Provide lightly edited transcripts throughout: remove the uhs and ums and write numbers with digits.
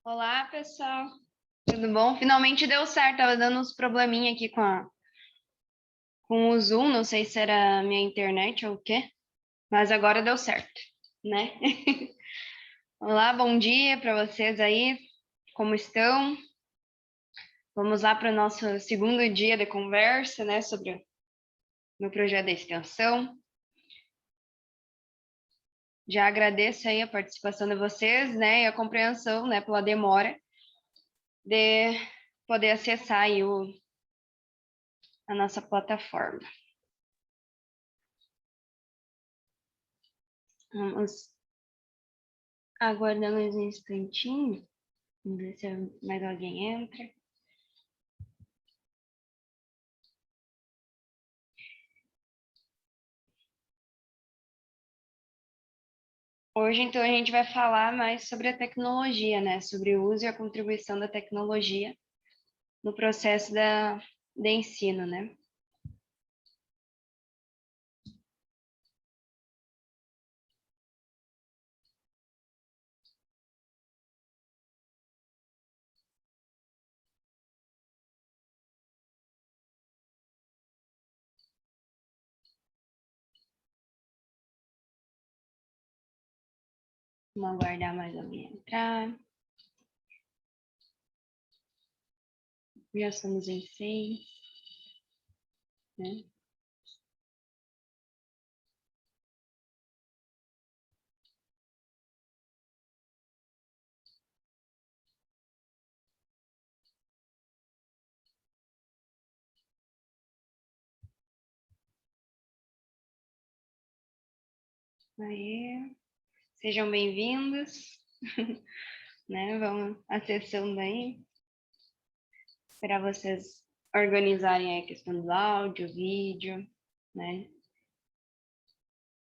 Olá, pessoal. Tudo bom? Finalmente deu certo. Tava dando uns probleminha aqui com o Zoom. Não sei se era a minha internet ou o quê, mas agora deu certo, né? Olá, bom dia para vocês aí. Como estão? Vamos lá para o nosso segundo dia de conversa, né, sobre o meu projeto de extensão. Já agradeço aí a participação de vocês, né, e a compreensão, né, pela demora de poder acessar aí a nossa plataforma. Vamos aguardar mais um instantinho. Vamos ver se mais alguém entra. Hoje, então, a gente vai falar mais sobre a tecnologia, né? Sobre o uso e a contribuição da tecnologia no processo de ensino, né? Vamos aguardar mais alguém entrar. Já somos em 6, né? Aí, sejam bem-vindos, né? Vamos acessando aí. Esperar vocês organizarem a questão do áudio, vídeo, né?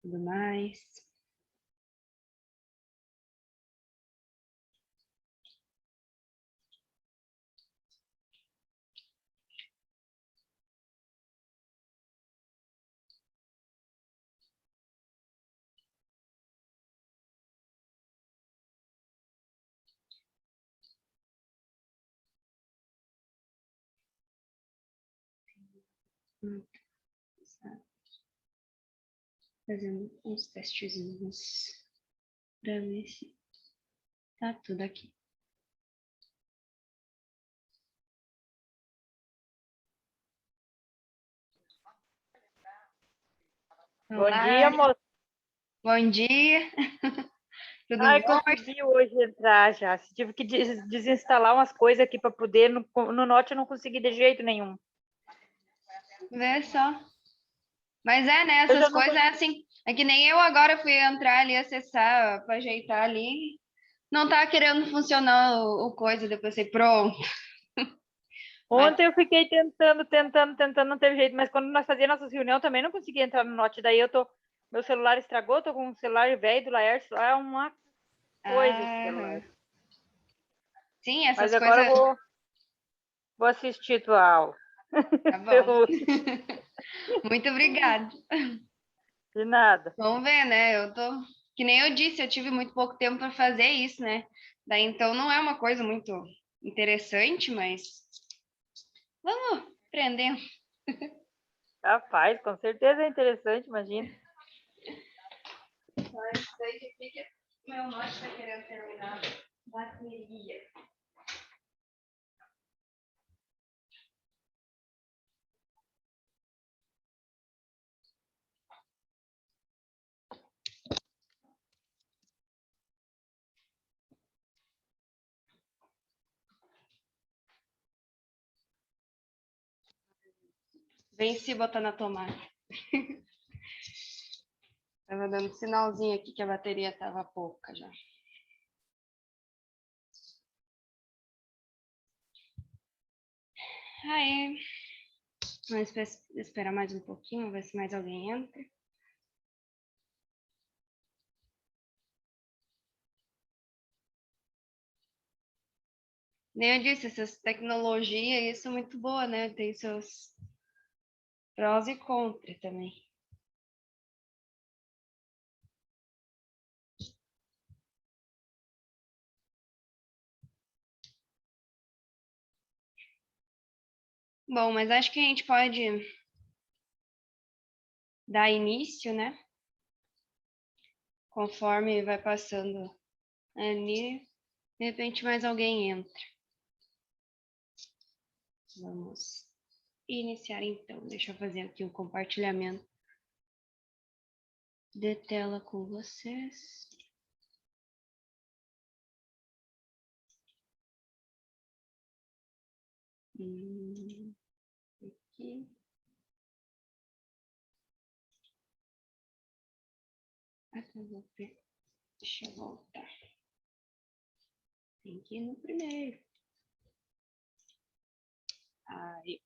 Tudo mais. Fazendo uns testezinhos para ver se tá tudo aqui. Bom Olá, dia, moça. bom dia. Tudo Ai, bom? consegui hoje entrar já. Tive que desinstalar umas coisas aqui para poder. No Note eu não consegui de jeito nenhum. Vê só. Mas é, né? Eu Essas já não coisas é consegui. assim. É que nem eu agora fui entrar ali, acessar, para ajeitar ali. Não tá querendo funcionar o coisa, depois eu sei, pronto. Mas Ontem eu fiquei tentando, não teve jeito. Mas quando nós fazíamos nossas reuniões, eu também não consegui entrar no Note. Daí eu tô. Meu celular estragou, tô com um celular velho do Laércio. É uma coisa esse celular. sim, Mas essas agora eu coisas. vou assistir tua aula. Tá bom. Eu- Muito obrigada. De nada. Vamos ver, né? Que nem eu disse, eu tive muito pouco tempo para fazer isso, né? Daí então não é uma coisa muito interessante, mas vamos aprendendo. Rapaz, com certeza é interessante, imagina. Mas daí que meu note está querendo terminar bateria. Venci botar na tomada. Tava dando sinalzinho aqui que a bateria tava pouca já. Aí, vamos esperar mais um pouquinho, ver se mais alguém entra. Nem eu disse, essas tecnologias, isso é muito boa, né? Tem seus prós e contras também. Bom, mas acho que a gente pode dar início, né? Conforme vai passando ali, de repente mais alguém entra. Vamos iniciar então. Deixa eu fazer aqui um compartilhamento de tela com vocês. Aqui. Deixa eu voltar. Tem que ir no primeiro. Aí.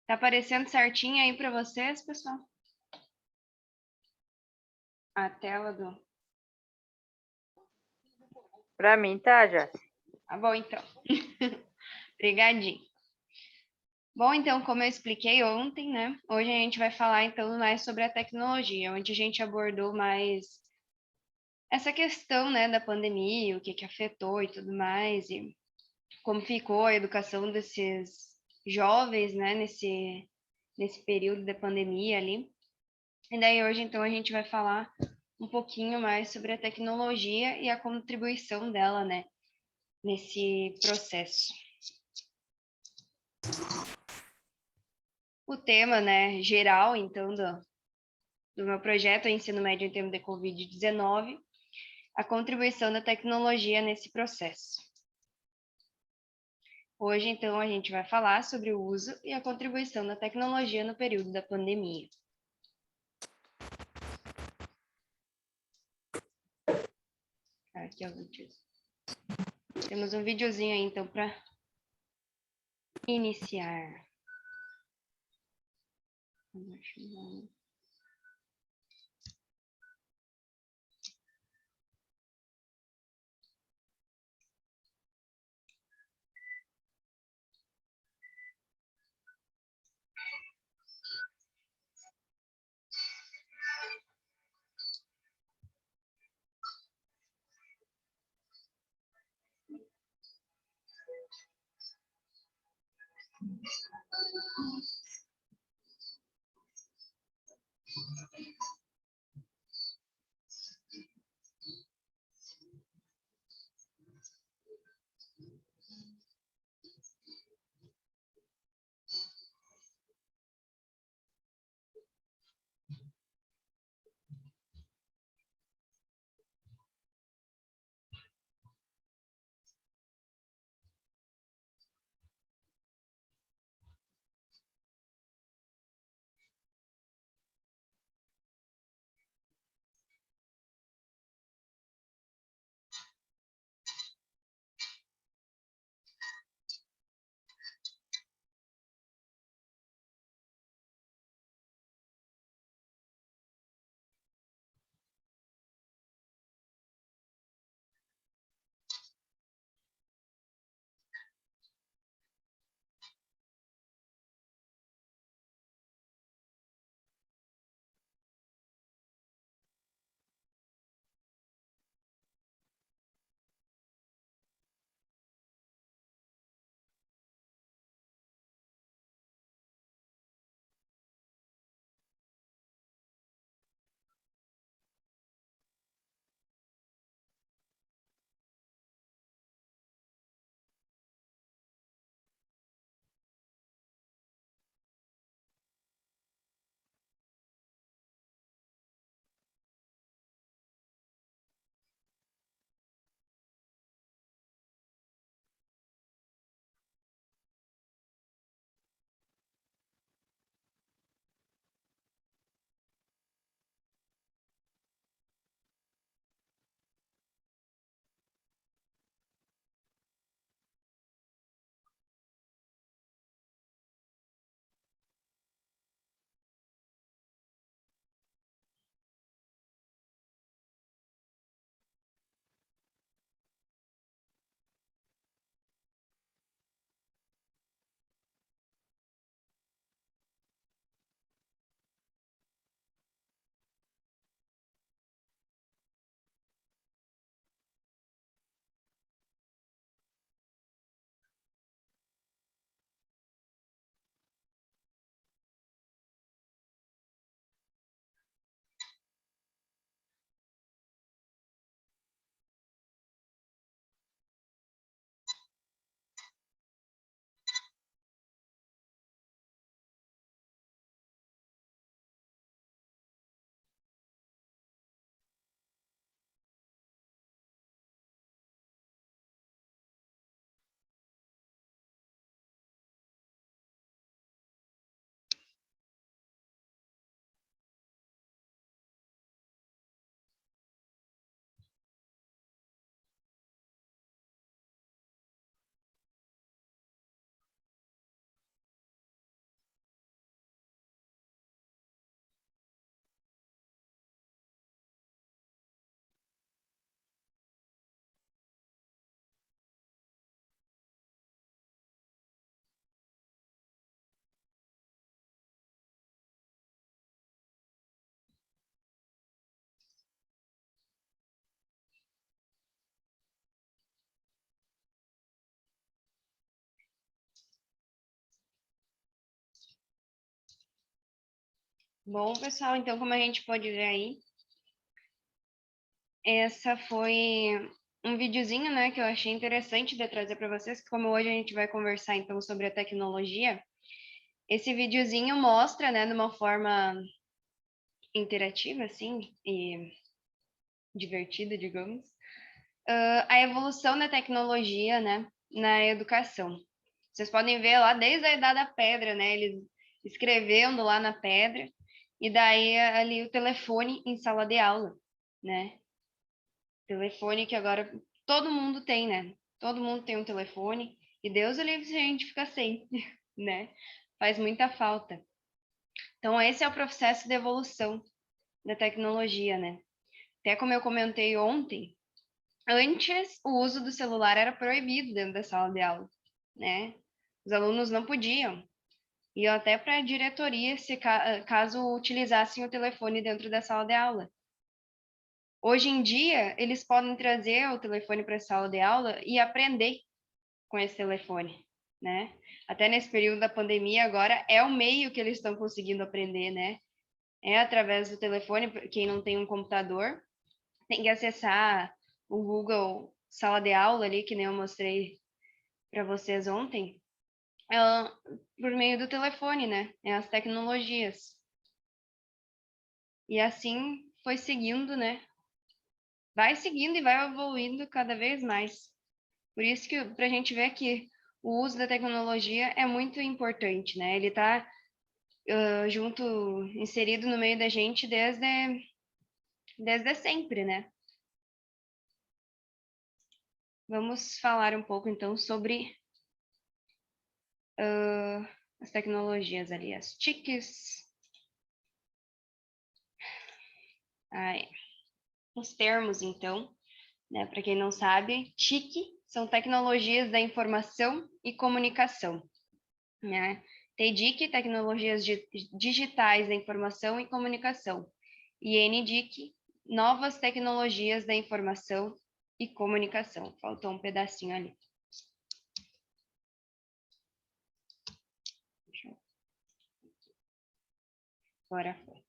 Tá aparecendo certinho aí para vocês, pessoal? A tela do... Pra mim, tá, já. Tá bom, então. Obrigadinho. Bom, então, como eu expliquei ontem, né? Hoje a gente vai falar, então, mais sobre a tecnologia, onde a gente abordou mais essa questão, né, da pandemia, o que que afetou e tudo mais, e como ficou a educação desses jovens, né, nesse período da pandemia ali. E daí hoje, então, a gente vai falar um pouquinho mais sobre a tecnologia e a contribuição dela, né, nesse processo. O tema, né, geral, então, do meu projeto, Ensino Médio em Tempo de Covid-19, a contribuição da tecnologia nesse processo. Hoje, então, a gente vai falar sobre o uso e a contribuição da tecnologia no período da pandemia. Aqui é o vídeo. Temos um videozinho aí, então, para iniciar. Bom, pessoal, então, como a gente pode ver aí, essa foi um videozinho, né, que eu achei interessante de trazer para vocês, que como hoje a gente vai conversar, então, sobre a tecnologia, esse videozinho mostra, né, de uma forma interativa, assim, e divertida, digamos, a evolução da tecnologia, né, na educação. Vocês podem ver lá desde a Idade da Pedra, né, eles escrevendo lá na pedra, e daí ali o telefone em sala de aula, né? Telefone que agora todo mundo tem, né? Todo mundo tem um telefone, e Deus o livre se a gente ficar sem, né? Faz muita falta. Então, esse é o processo de evolução da tecnologia, né? Até como eu comentei ontem, antes o uso do celular era proibido dentro da sala de aula, né? Os alunos não podiam. E até para a diretoria, se caso utilizassem o telefone dentro da sala de aula. Hoje em dia, eles podem trazer o telefone para a sala de aula e aprender com esse telefone, né? Até nesse período da pandemia, agora é o meio que eles estão conseguindo aprender, né? É através do telefone, quem não tem um computador, tem que acessar o Google Sala de Aula ali, que nem eu mostrei para vocês ontem, por meio do telefone, né? É as tecnologias. E assim foi seguindo, né? Vai seguindo e vai evoluindo cada vez mais. Por isso que para a gente ver que o uso da tecnologia é muito importante, né? Ele está junto, inserido no meio da gente desde sempre, né? Vamos falar um pouco então sobre as tecnologias ali, as TICs, os termos então, né? Para quem não sabe, TIC são tecnologias da informação e comunicação, né? TDIC, tecnologias digitais da informação e comunicação, e NDIC, novas tecnologias da informação e comunicação. Faltou um pedacinho ali. Agora foi.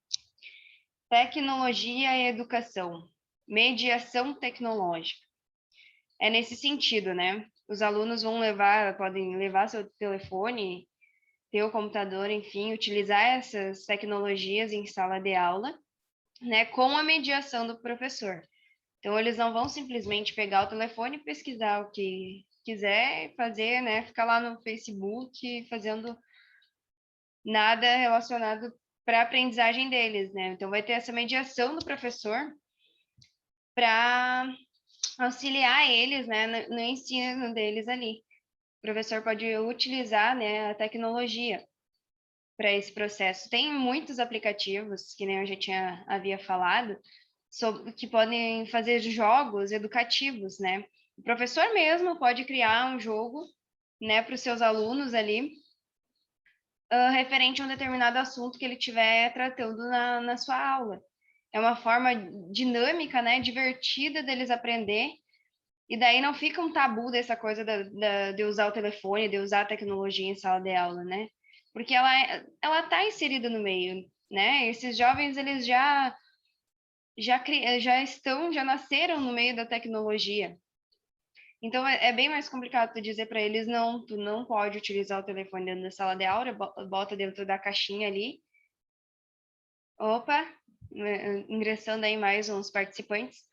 Tecnologia e educação. Mediação tecnológica. É nesse sentido, né? Os alunos podem levar seu telefone, ter o computador, enfim, utilizar essas tecnologias em sala de aula, né, com a mediação do professor. Então, eles não vão simplesmente pegar o telefone e pesquisar o que quiser fazer, né, ficar lá no Facebook fazendo nada relacionado para a aprendizagem deles, né? Então, vai ter essa mediação do professor para auxiliar eles, né, no ensino deles ali. O professor pode utilizar, né, a tecnologia para esse processo. Tem muitos aplicativos, que nem eu já havia falado, que podem fazer jogos educativos, né? O professor mesmo pode criar um jogo, né, para os seus alunos ali, referente a um determinado assunto que ele estiver tratando na sua aula. É uma forma dinâmica, né, divertida deles aprender, e daí não fica um tabu dessa coisa de usar o telefone, de usar a tecnologia em sala de aula, né? Porque ela está inserida no meio, né? Esses jovens, eles já nasceram no meio da tecnologia. Então, é bem mais complicado tu dizer para eles, não, tu não pode utilizar o telefone dentro da sala de aula, bota dentro da caixinha ali. Opa, ingressando aí mais uns participantes.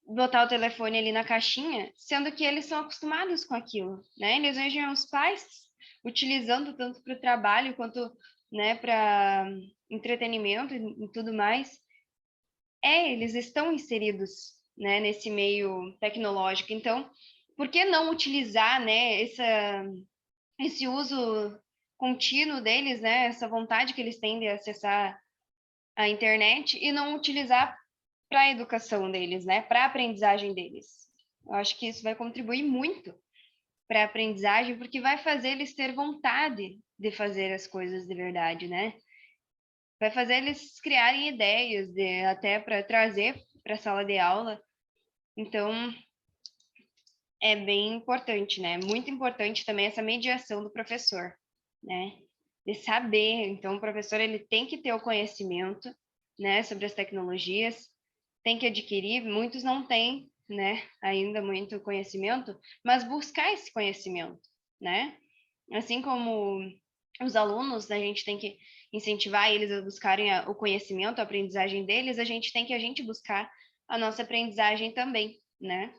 Botar o telefone ali na caixinha, sendo que eles são acostumados com aquilo, né? Eles veem os pais utilizando tanto para o trabalho quanto, né, para entretenimento e tudo mais. Eles estão inseridos, né, nesse meio tecnológico. Então, por que não utilizar, né, esse uso contínuo deles, né, essa vontade que eles têm de acessar a internet e não utilizar para a educação deles, né, para a aprendizagem deles? Eu acho que isso vai contribuir muito para a aprendizagem, porque vai fazer eles ter vontade de fazer as coisas de verdade, né? Vai fazer eles criarem ideias até para trazer para a sala de aula. Então, é bem importante, né? Muito importante também essa mediação do professor, né? de saber. Então, o professor ele tem que ter o conhecimento, né, sobre as tecnologias, tem que adquirir, muitos não têm, né, ainda muito conhecimento, mas buscar esse conhecimento, né? Assim como os alunos, a gente tem que incentivar eles a buscarem o conhecimento, a aprendizagem deles, a gente tem que buscar a nossa aprendizagem também, né?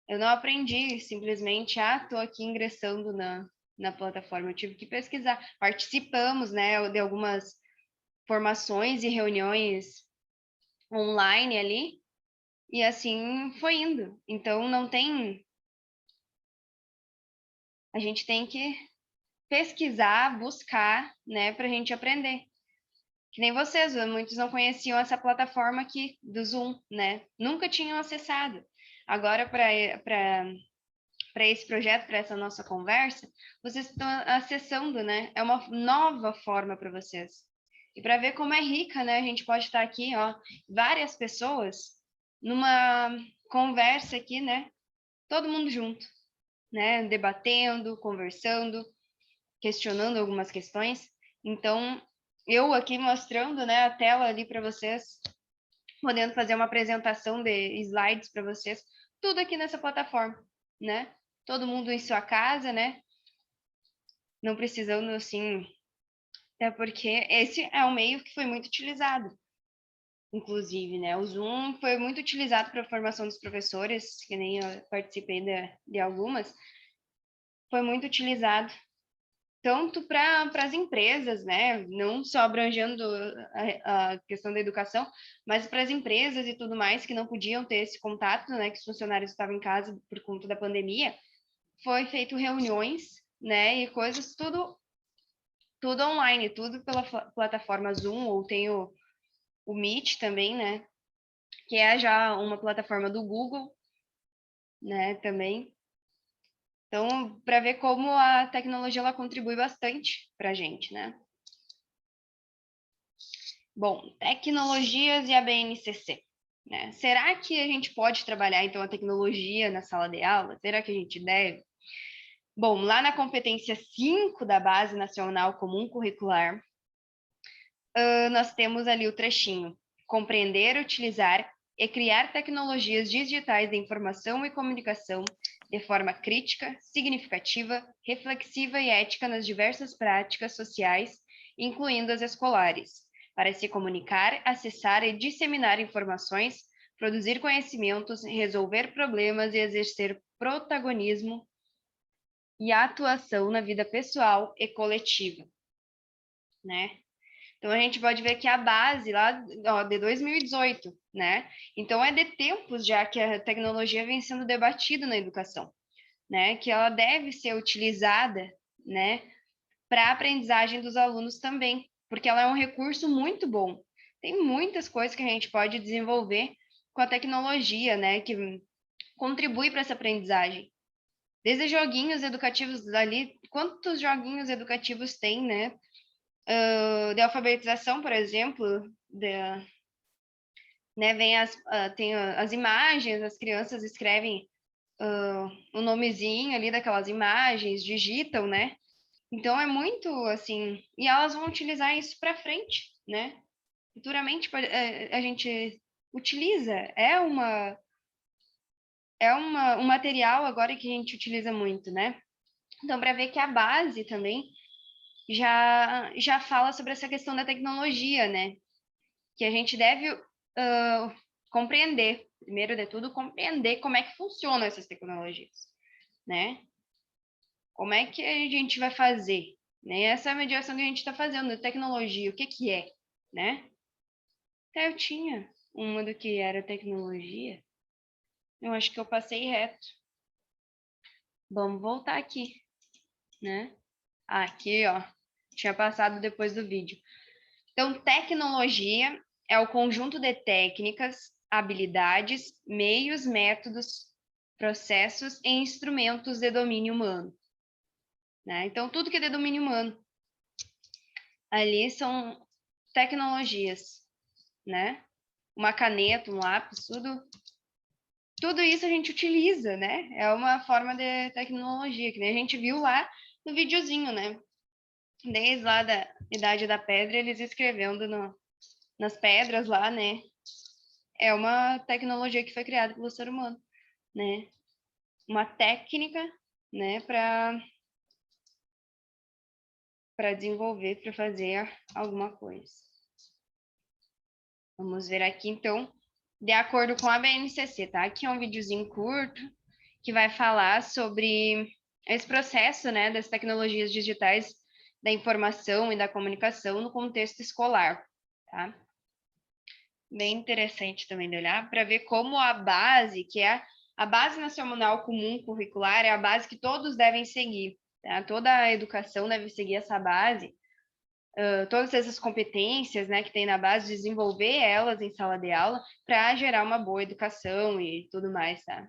Eu não aprendi simplesmente, estou aqui ingressando na plataforma, eu tive que pesquisar. Participamos, né, de algumas formações e reuniões online ali, e assim foi indo. Então, não tem... A gente tem que pesquisar, buscar, né, para a gente aprender. Que nem vocês, muitos não conheciam essa plataforma aqui do Zoom, né? Nunca tinham acessado. Agora, para esse projeto, para essa nossa conversa, vocês estão acessando, né? É uma nova forma para vocês. E para ver como é rica, né? A gente pode estar aqui, ó, várias pessoas numa conversa aqui, né? Todo mundo junto, né? Debatendo, conversando, questionando algumas questões. Então, eu aqui mostrando, né, a tela ali para vocês, podendo fazer uma apresentação de slides para vocês, tudo aqui nessa plataforma, né? Todo mundo em sua casa, né? Não precisando, assim, até porque esse é um meio que foi muito utilizado, inclusive, né? O Zoom foi muito utilizado para a formação dos professores, que nem eu participei de algumas, foi muito utilizado tanto para as empresas, né? Não só abrangendo a questão da educação, mas para as empresas e tudo mais que não podiam ter esse contato, né? Que os funcionários estavam em casa por conta da pandemia, foi feito reuniões, né? E coisas tudo online, tudo pela plataforma Zoom, ou tem o Meet também, né? Que é já uma plataforma do Google, né? Também. Então, para ver como a tecnologia ela contribui bastante para a gente, né? Bom, tecnologias e a BNCC, né? Será que a gente pode trabalhar, então, a tecnologia na sala de aula? Será que a gente deve? Bom, lá na competência 5 da Base Nacional Comum Curricular, nós temos ali o trechinho: compreender, utilizar e criar tecnologias digitais de informação e comunicação de forma crítica, significativa, reflexiva e ética nas diversas práticas sociais, incluindo as escolares, para se comunicar, acessar e disseminar informações, produzir conhecimentos, resolver problemas e exercer protagonismo e atuação na vida pessoal e coletiva, né? Então, a gente pode ver que a base lá, ó, de 2018, né? Então, é de tempos já que a tecnologia vem sendo debatida na educação, né? Que ela deve ser utilizada, né? Para a aprendizagem dos alunos também, porque ela é um recurso muito bom. Tem muitas coisas que a gente pode desenvolver com a tecnologia, né? Que contribui para essa aprendizagem. Desde joguinhos educativos ali, quantos joguinhos educativos tem, né? De alfabetização, por exemplo, né, tem as imagens, as crianças escrevem o nomezinho ali daquelas imagens, digitam, né? Então é muito assim, e elas vão utilizar isso para frente, né? Futuramente a gente utiliza, um material agora que a gente utiliza muito, né? Então, para ver que a base também já fala sobre essa questão da tecnologia, né? Que a gente deve compreender, primeiro de tudo, compreender como é que funcionam essas tecnologias, né? Como é que a gente vai fazer, né? Essa é a mediação que a gente está fazendo, tecnologia, o que que é, né? Até eu tinha uma do que era tecnologia, eu acho que eu passei reto. Vamos voltar aqui, né? Aqui, ó, tinha passado depois do vídeo. Então, tecnologia é o conjunto de técnicas, habilidades, meios, métodos, processos e instrumentos de domínio humano, né? Então, tudo que é de domínio humano ali são tecnologias, né? Uma caneta, um lápis, tudo isso a gente utiliza, né? É uma forma de tecnologia, que nem a gente viu lá no videozinho, né? desde lá da Idade da Pedra, eles escrevendo nas pedras lá, né? É uma tecnologia que foi criada pelo ser humano, né? Uma técnica, né, para desenvolver, para fazer alguma coisa. Vamos ver aqui, então, de acordo com a BNCC, tá? Aqui é um videozinho curto que vai falar sobre esse processo, né, das tecnologias digitais da informação e da comunicação no contexto escolar, tá? Bem interessante também de olhar para ver como a base, que é a base nacional comum curricular, é a base que todos devem seguir, tá? Toda a educação deve seguir essa base, todas essas competências, né, que tem na base, desenvolver elas em sala de aula para gerar uma boa educação e tudo mais, tá?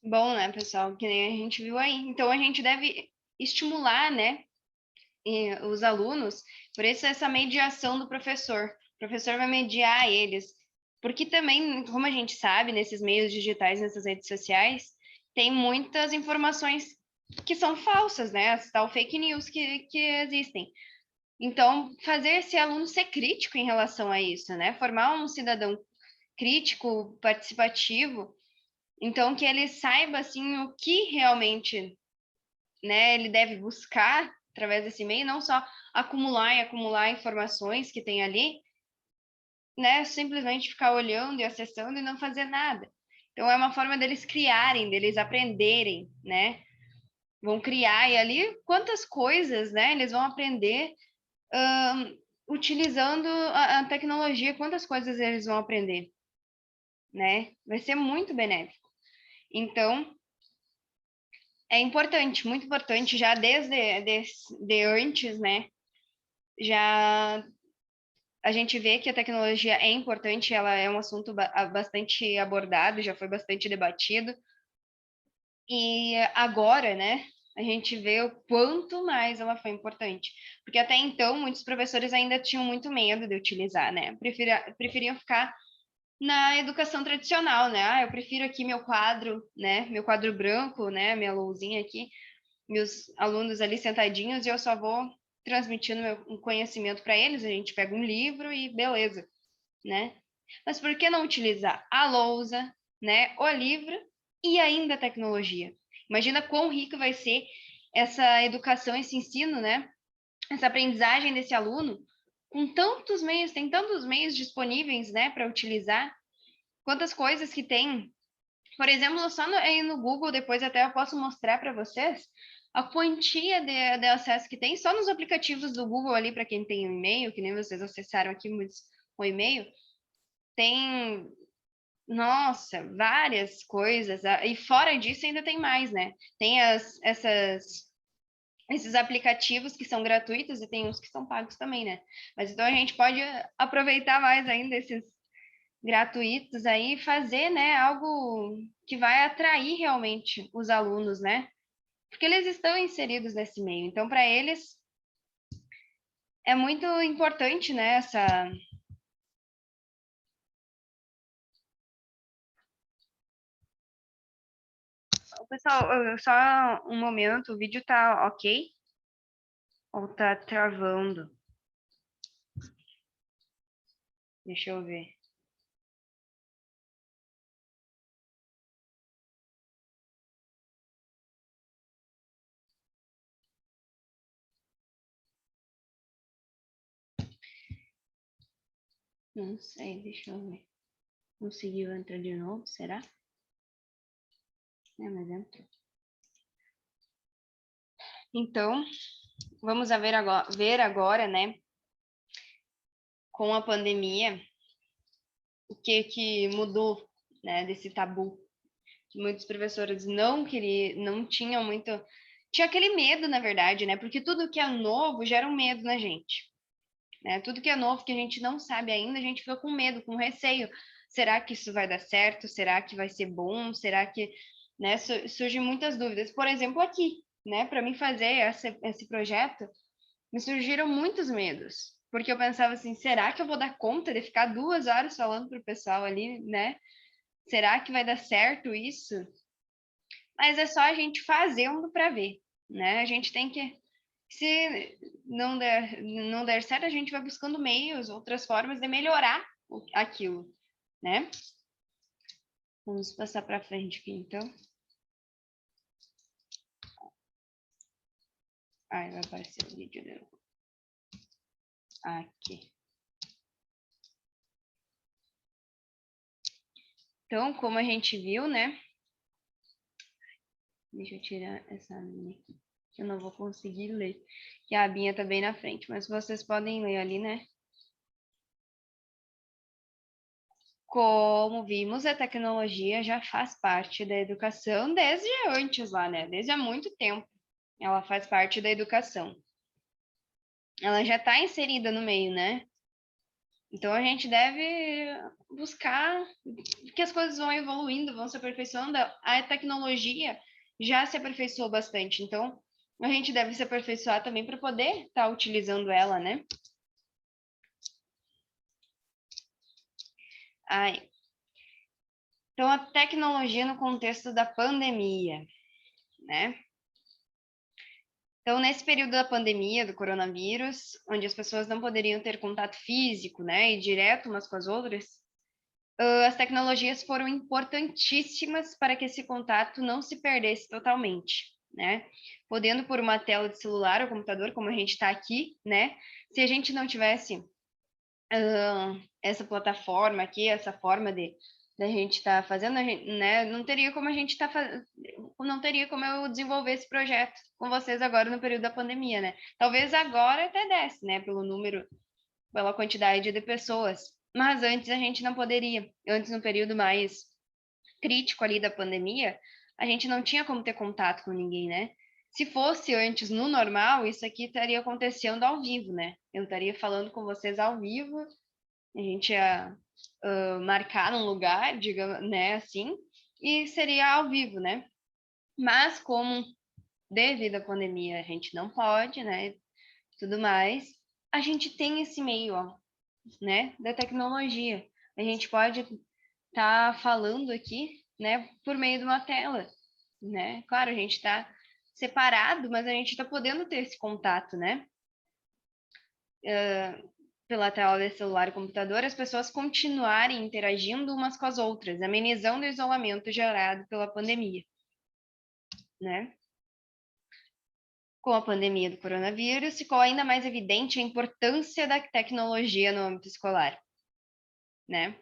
Bom, né, pessoal, que nem a gente viu aí. Então, a gente deve estimular, né, os alunos, por isso essa mediação do professor. O professor vai mediar eles, porque também, como a gente sabe, nesses meios digitais, nessas redes sociais, tem muitas informações que são falsas, né? As tal fake news que existem. Então, fazer esse aluno ser crítico em relação a isso, né? Formar um cidadão crítico, participativo, então que ele saiba assim o que realmente, né, ele deve buscar através desse meio, não só acumular e acumular informações que tem ali, né, simplesmente ficar olhando e acessando e não fazer nada. Então é uma forma deles criarem, deles aprenderem, né? Vão criar e ali quantas coisas, né, eles vão aprender utilizando a tecnologia, quantas coisas eles vão aprender, né? Vai ser muito benéfico. Então, é importante, muito importante, já de antes, né? Já a gente vê que a tecnologia é importante, ela é um assunto bastante abordado, já foi bastante debatido. E agora, né, a gente vê o quanto mais ela foi importante. Porque até então, muitos professores ainda tinham muito medo de utilizar, né? Preferiam ficar na educação tradicional, né? Ah, eu prefiro aqui meu quadro, né? Meu quadro branco, né? Minha lousinha aqui, meus alunos ali sentadinhos e eu só vou transmitindo meu conhecimento para eles. A gente pega um livro e beleza, né? Mas por que não utilizar a lousa, né? O livro e ainda a tecnologia? Imagina quão rico vai ser essa educação, esse ensino, né? Essa aprendizagem desse aluno com tantos meios, tem tantos meios disponíveis, né, para utilizar. Quantas coisas que tem. Por exemplo, só aí no Google, depois até eu posso mostrar para vocês, a quantia de acesso que tem só nos aplicativos do Google ali, para quem tem um e-mail, que nem vocês acessaram aqui o e-mail, tem, nossa, várias coisas. E fora disso ainda tem mais, né? Tem esses aplicativos que são gratuitos e tem uns que são pagos também, né? Mas então a gente pode aproveitar mais ainda esses gratuitos aí e fazer, né, algo que vai atrair realmente os alunos, né? Porque eles estão inseridos nesse meio. Então, para eles é muito importante, né, essa. Pessoal, só um momento, o vídeo tá ok? Ou tá travando? Deixa eu ver. Não sei, deixa eu ver. Conseguiu entrar de novo, será? É, mas entrou. Então, vamos ver agora, né, com a pandemia, o que mudou, né, desse tabu. Que muitos professores não tinham muito. Tinha aquele medo, na verdade, né? Porque tudo que é novo gera um medo na gente. Né? Tudo que é novo que a gente não sabe ainda, a gente fica com medo, com receio. Será que isso vai dar certo? Será que vai ser bom? Será que, né, surgem muitas dúvidas. Por exemplo, aqui, né, para mim fazer esse projeto, me surgiram muitos medos, porque eu pensava assim, será que eu vou dar conta de ficar 2 horas falando para o pessoal ali, né? Será que vai dar certo isso? Mas é só a gente fazendo para ver, né? A gente tem que, se não der certo, a gente vai buscando meios, outras formas de melhorar aquilo, né? Vamos passar para frente aqui, então. Ai, vai aparecer o vídeo dele. Aqui. Então, como a gente viu, né? Deixa eu tirar essa linha aqui, que eu não vou conseguir ler, que a abinha tá bem na frente, mas vocês podem ler ali, né? Como vimos, a tecnologia já faz parte da educação desde antes lá, né? Desde há muito tempo. Ela faz parte da educação. Ela já está inserida no meio, né? Então a gente deve buscar que as coisas vão evoluindo, vão se aperfeiçoando. A tecnologia já se aperfeiçoou bastante, então a gente deve se aperfeiçoar também para poder estar utilizando ela, né? Ai. Então a tecnologia no contexto da pandemia, né? Então, nesse período da pandemia do coronavírus, onde as pessoas não poderiam ter contato físico, né, e direto umas com as outras, as tecnologias foram importantíssimas para que esse contato não se perdesse totalmente, né? Podendo por uma tela de celular ou computador, como a gente está aqui, né? Se a gente não tivesse essa plataforma aqui, essa forma de da gente estar fazendo, né? Não teria como a gente estar não teria como eu desenvolver esse projeto com vocês agora no período da pandemia, né? Talvez agora até desse, né? Pelo número, pela quantidade de pessoas, mas antes a gente não poderia. Antes, no período mais crítico ali da pandemia, a gente não tinha como ter contato com ninguém, né? Se fosse antes no normal, isso aqui estaria acontecendo ao vivo, né? Eu estaria falando com vocês ao vivo, a gente ia marcar um lugar, digamos, né, assim, e seria ao vivo, né? Mas como devido à pandemia a gente não pode, né, tudo mais, a gente tem esse meio, ó, né, da tecnologia. A gente pode estar falando aqui, né, por meio de uma tela, né? Claro, a gente está separado, mas a gente está podendo ter esse contato, né? Pela tela de celular e computador, as pessoas continuarem interagindo umas com as outras, amenizando o isolamento gerado pela pandemia, né? Com a pandemia do coronavírus, ficou ainda mais evidente a importância da tecnologia no âmbito escolar, né?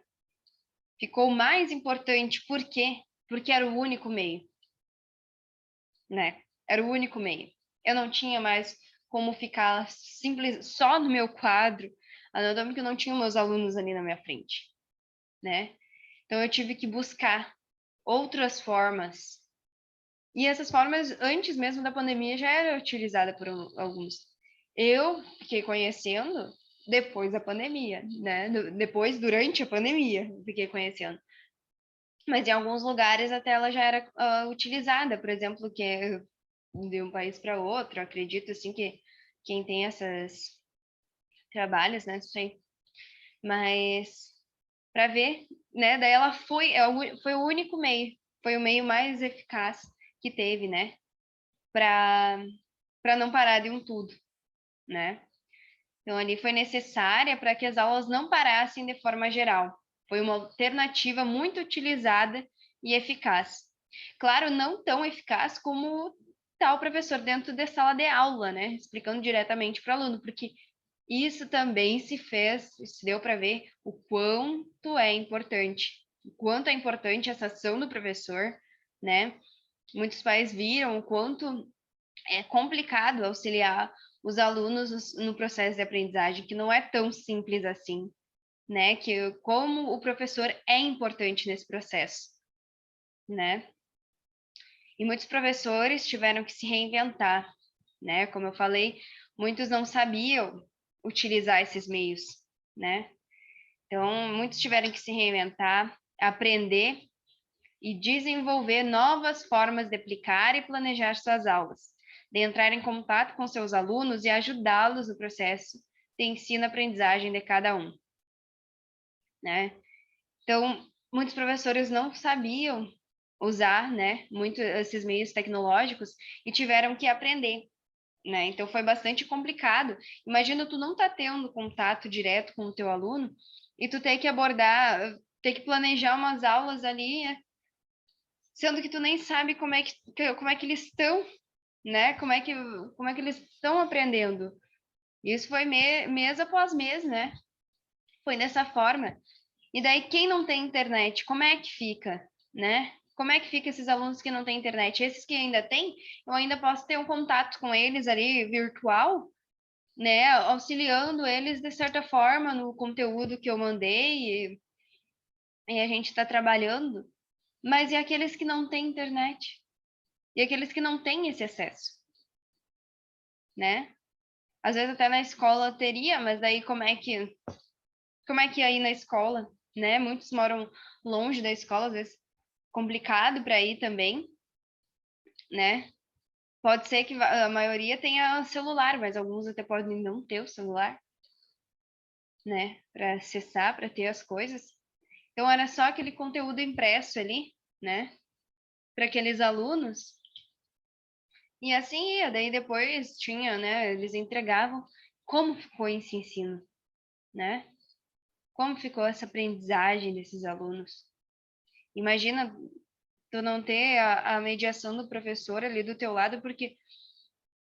Ficou mais importante, por quê? Porque era o único meio, né? Era o único meio. Eu não tinha mais como ficar simples só no meu quadro anatômico, eu não tinha meus alunos ali na minha frente, né? Então eu tive que buscar outras formas. E essas formas, antes mesmo da pandemia, já era utilizada por alguns. Eu fiquei conhecendo depois da pandemia, né? Depois, durante a pandemia, fiquei conhecendo. Mas em alguns lugares até ela já era utilizada, por exemplo, que é de um país para outro, acredito assim que quem tem esses trabalhos, né, não sei, mas para ver, né, daí ela foi o único meio, foi o meio mais eficaz que teve, né, para não parar de um tudo, né? Então ali foi necessária para que as aulas não parassem de forma geral. Foi uma alternativa muito utilizada e eficaz. Claro, não tão eficaz como tal professor dentro da sala de aula, né? Explicando diretamente para o aluno, porque isso também se deu para ver o quanto é importante, o quanto é importante essa ação do professor, né? Muitos pais viram o quanto é complicado auxiliar os alunos no processo de aprendizagem, que não é tão simples assim, né? Que como o professor é importante nesse processo, né? E muitos professores tiveram que se reinventar, né? Como eu falei, muitos não sabiam utilizar esses meios, né? Então, muitos tiveram que se reinventar, aprender e desenvolver novas formas de aplicar e planejar suas aulas, de entrar em contato com seus alunos e ajudá-los no processo de ensino-aprendizagem de cada um, né? Então, muitos professores não sabiam usar, né, muito esses meios tecnológicos e tiveram que aprender, né? Então foi bastante complicado. Imagina tu não tá tendo contato direto com o teu aluno e tu ter que abordar, ter que planejar umas aulas ali, sendo que tu nem sabe como é que eles estão, né? Como é que eles estão aprendendo. Isso foi mês após mês, né? Foi dessa forma. E daí, quem não tem internet, como é que fica, né? Como é que fica esses alunos que não têm internet? Esses que ainda têm, eu ainda posso ter um contato com eles ali virtual, né? Auxiliando eles de certa forma no conteúdo que eu mandei e a gente está trabalhando. Mas e aqueles que não têm internet? E aqueles que não têm esse acesso, né? Às vezes até na escola teria, mas daí como é que é aí na escola, né? Muitos moram longe da escola, às vezes complicado para ir também, né? Pode ser que a maioria tenha celular, mas alguns até podem não ter o celular, né? Para acessar, para ter as coisas. Então era só aquele conteúdo impresso ali, né? Para aqueles alunos. E assim ia, daí depois tinha, né? Eles entregavam como ficou esse ensino, né? Como ficou essa aprendizagem desses alunos? Imagina tu não ter a mediação do professor ali do teu lado, porque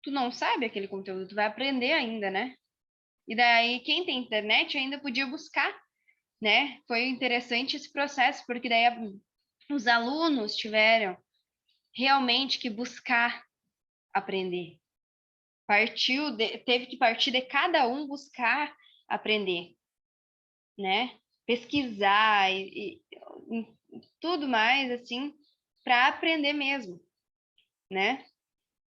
tu não sabe aquele conteúdo, tu vai aprender ainda, né? E daí, quem tem internet ainda podia buscar, né? Foi interessante esse processo, porque daí os alunos tiveram realmente que buscar aprender. Teve que partir de cada um buscar aprender, né? Pesquisar e tudo mais, assim, para aprender mesmo, né?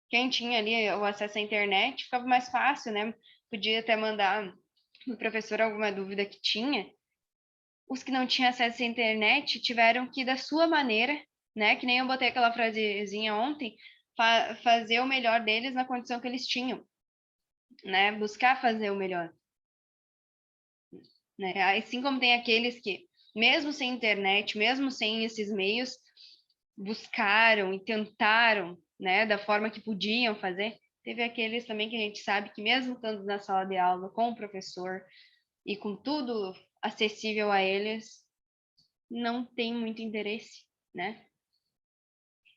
Quem tinha ali o acesso à internet ficava mais fácil, né? Podia até mandar o professor alguma dúvida que tinha. Os que não tinham acesso à internet tiveram que, da sua maneira, né? Que nem eu botei aquela frasezinha ontem, fazer o melhor deles na condição que eles tinham, né? Buscar fazer o melhor, né? Assim como tem aqueles que, mesmo sem internet, mesmo sem esses meios, buscaram e tentaram, né, da forma que podiam fazer. Teve aqueles também que a gente sabe que mesmo estando na sala de aula com o professor e com tudo acessível a eles, não tem muito interesse, né?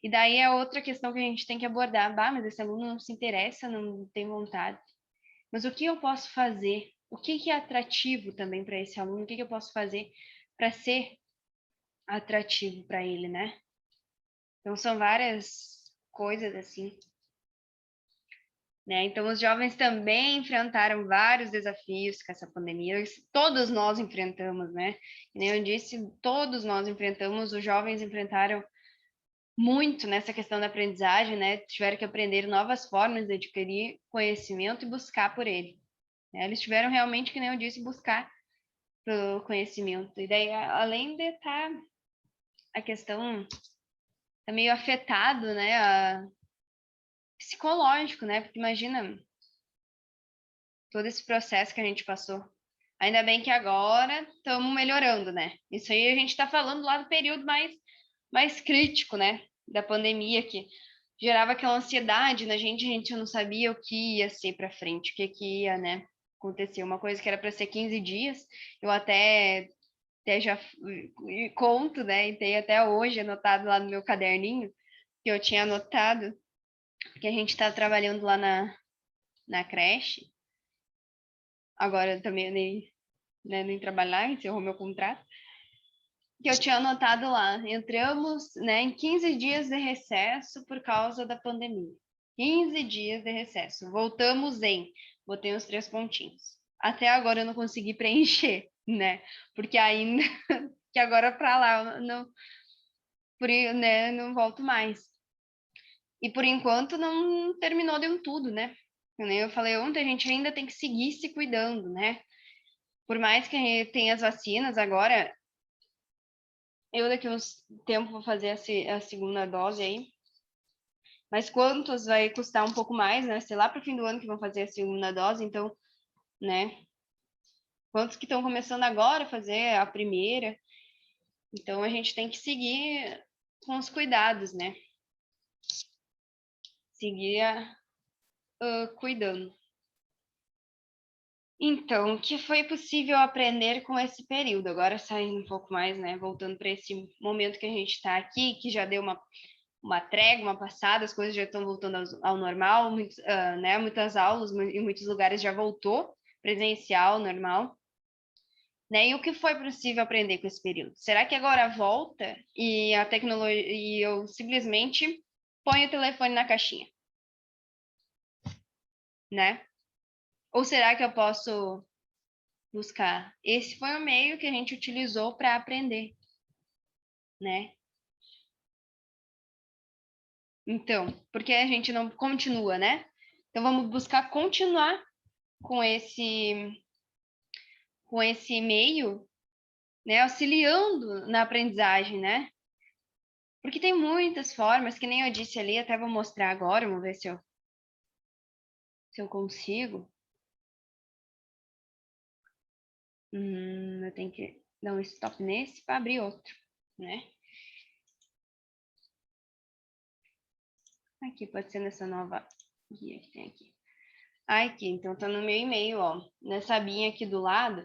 E daí é outra questão que a gente tem que abordar. Bah, mas esse aluno não se interessa, não tem vontade. Mas o que eu posso fazer? O que é atrativo também para esse aluno? O que eu posso fazer para ser atrativo para ele, né? Então são várias coisas assim né? Então, os jovens também enfrentaram vários desafios com essa pandemia. Todos nós enfrentamos, né? E nem eu disse, todos nós enfrentamos, os jovens enfrentaram muito nessa questão da aprendizagem, né? Tiveram que aprender novas formas de adquirir conhecimento e buscar por ele, né? Eles tiveram realmente, que nem eu disse, buscar pelo conhecimento. E daí, além de estar a questão tá meio afetado, né? Psicológico, né? Porque imagina todo esse processo que a gente passou. Ainda bem que agora estamos melhorando, né? Isso aí a gente está falando lá do período mais crítico, né? Da pandemia, que gerava aquela ansiedade na gente, a gente não sabia o que ia ser para frente, o que ia, né, acontecer. Uma coisa que era para ser 15 dias, eu até já conto, né? E tenho até hoje anotado lá no meu caderninho, que eu tinha anotado, que a gente está trabalhando lá na creche. Agora também nem trabalhar, encerrou meu contrato. Que eu tinha anotado lá. Entramos, né, em 15 dias de recesso por causa da pandemia. 15 dias de recesso. Voltamos em. Botei os 3 pontinhos. Até agora eu não consegui preencher, né? Porque ainda que agora para lá não, né, não volto mais. E por enquanto não terminou de um tudo, né? Nem eu falei ontem, a gente ainda tem que seguir se cuidando, né? Por mais que tenha as vacinas agora, eu daqui uns tempo vou fazer a segunda dose aí. Mas quantos vai custar um pouco mais, né? Sei lá para o fim do ano que vão fazer a segunda dose, então, né? Quantos que estão começando agora a fazer a primeira? Então a gente tem que seguir com os cuidados, né? Seguir cuidando. Então, o que foi possível aprender com esse período? Agora saindo um pouco mais, né? Voltando para esse momento que a gente está aqui, que já deu uma trégua, uma passada, as coisas já estão voltando ao normal, né? Muitas aulas em muitos lugares já voltou presencial, normal. Né? E o que foi possível aprender com esse período? Será que agora volta e a tecnologia e eu simplesmente ponho o telefone na caixinha, né? Ou será que eu posso buscar? Esse foi o meio que a gente utilizou para aprender, né? Então, porque a gente não continua, né? Então vamos buscar continuar com esse meio, né, auxiliando na aprendizagem, né? Porque tem muitas formas, que nem eu disse ali, até vou mostrar agora, vamos ver se eu consigo. Eu tenho que dar um stop nesse para abrir outro, né? Aqui, pode ser nessa nova guia que tem aqui. Aqui, então tá no meu e-mail, ó. Nessa abinha aqui do lado,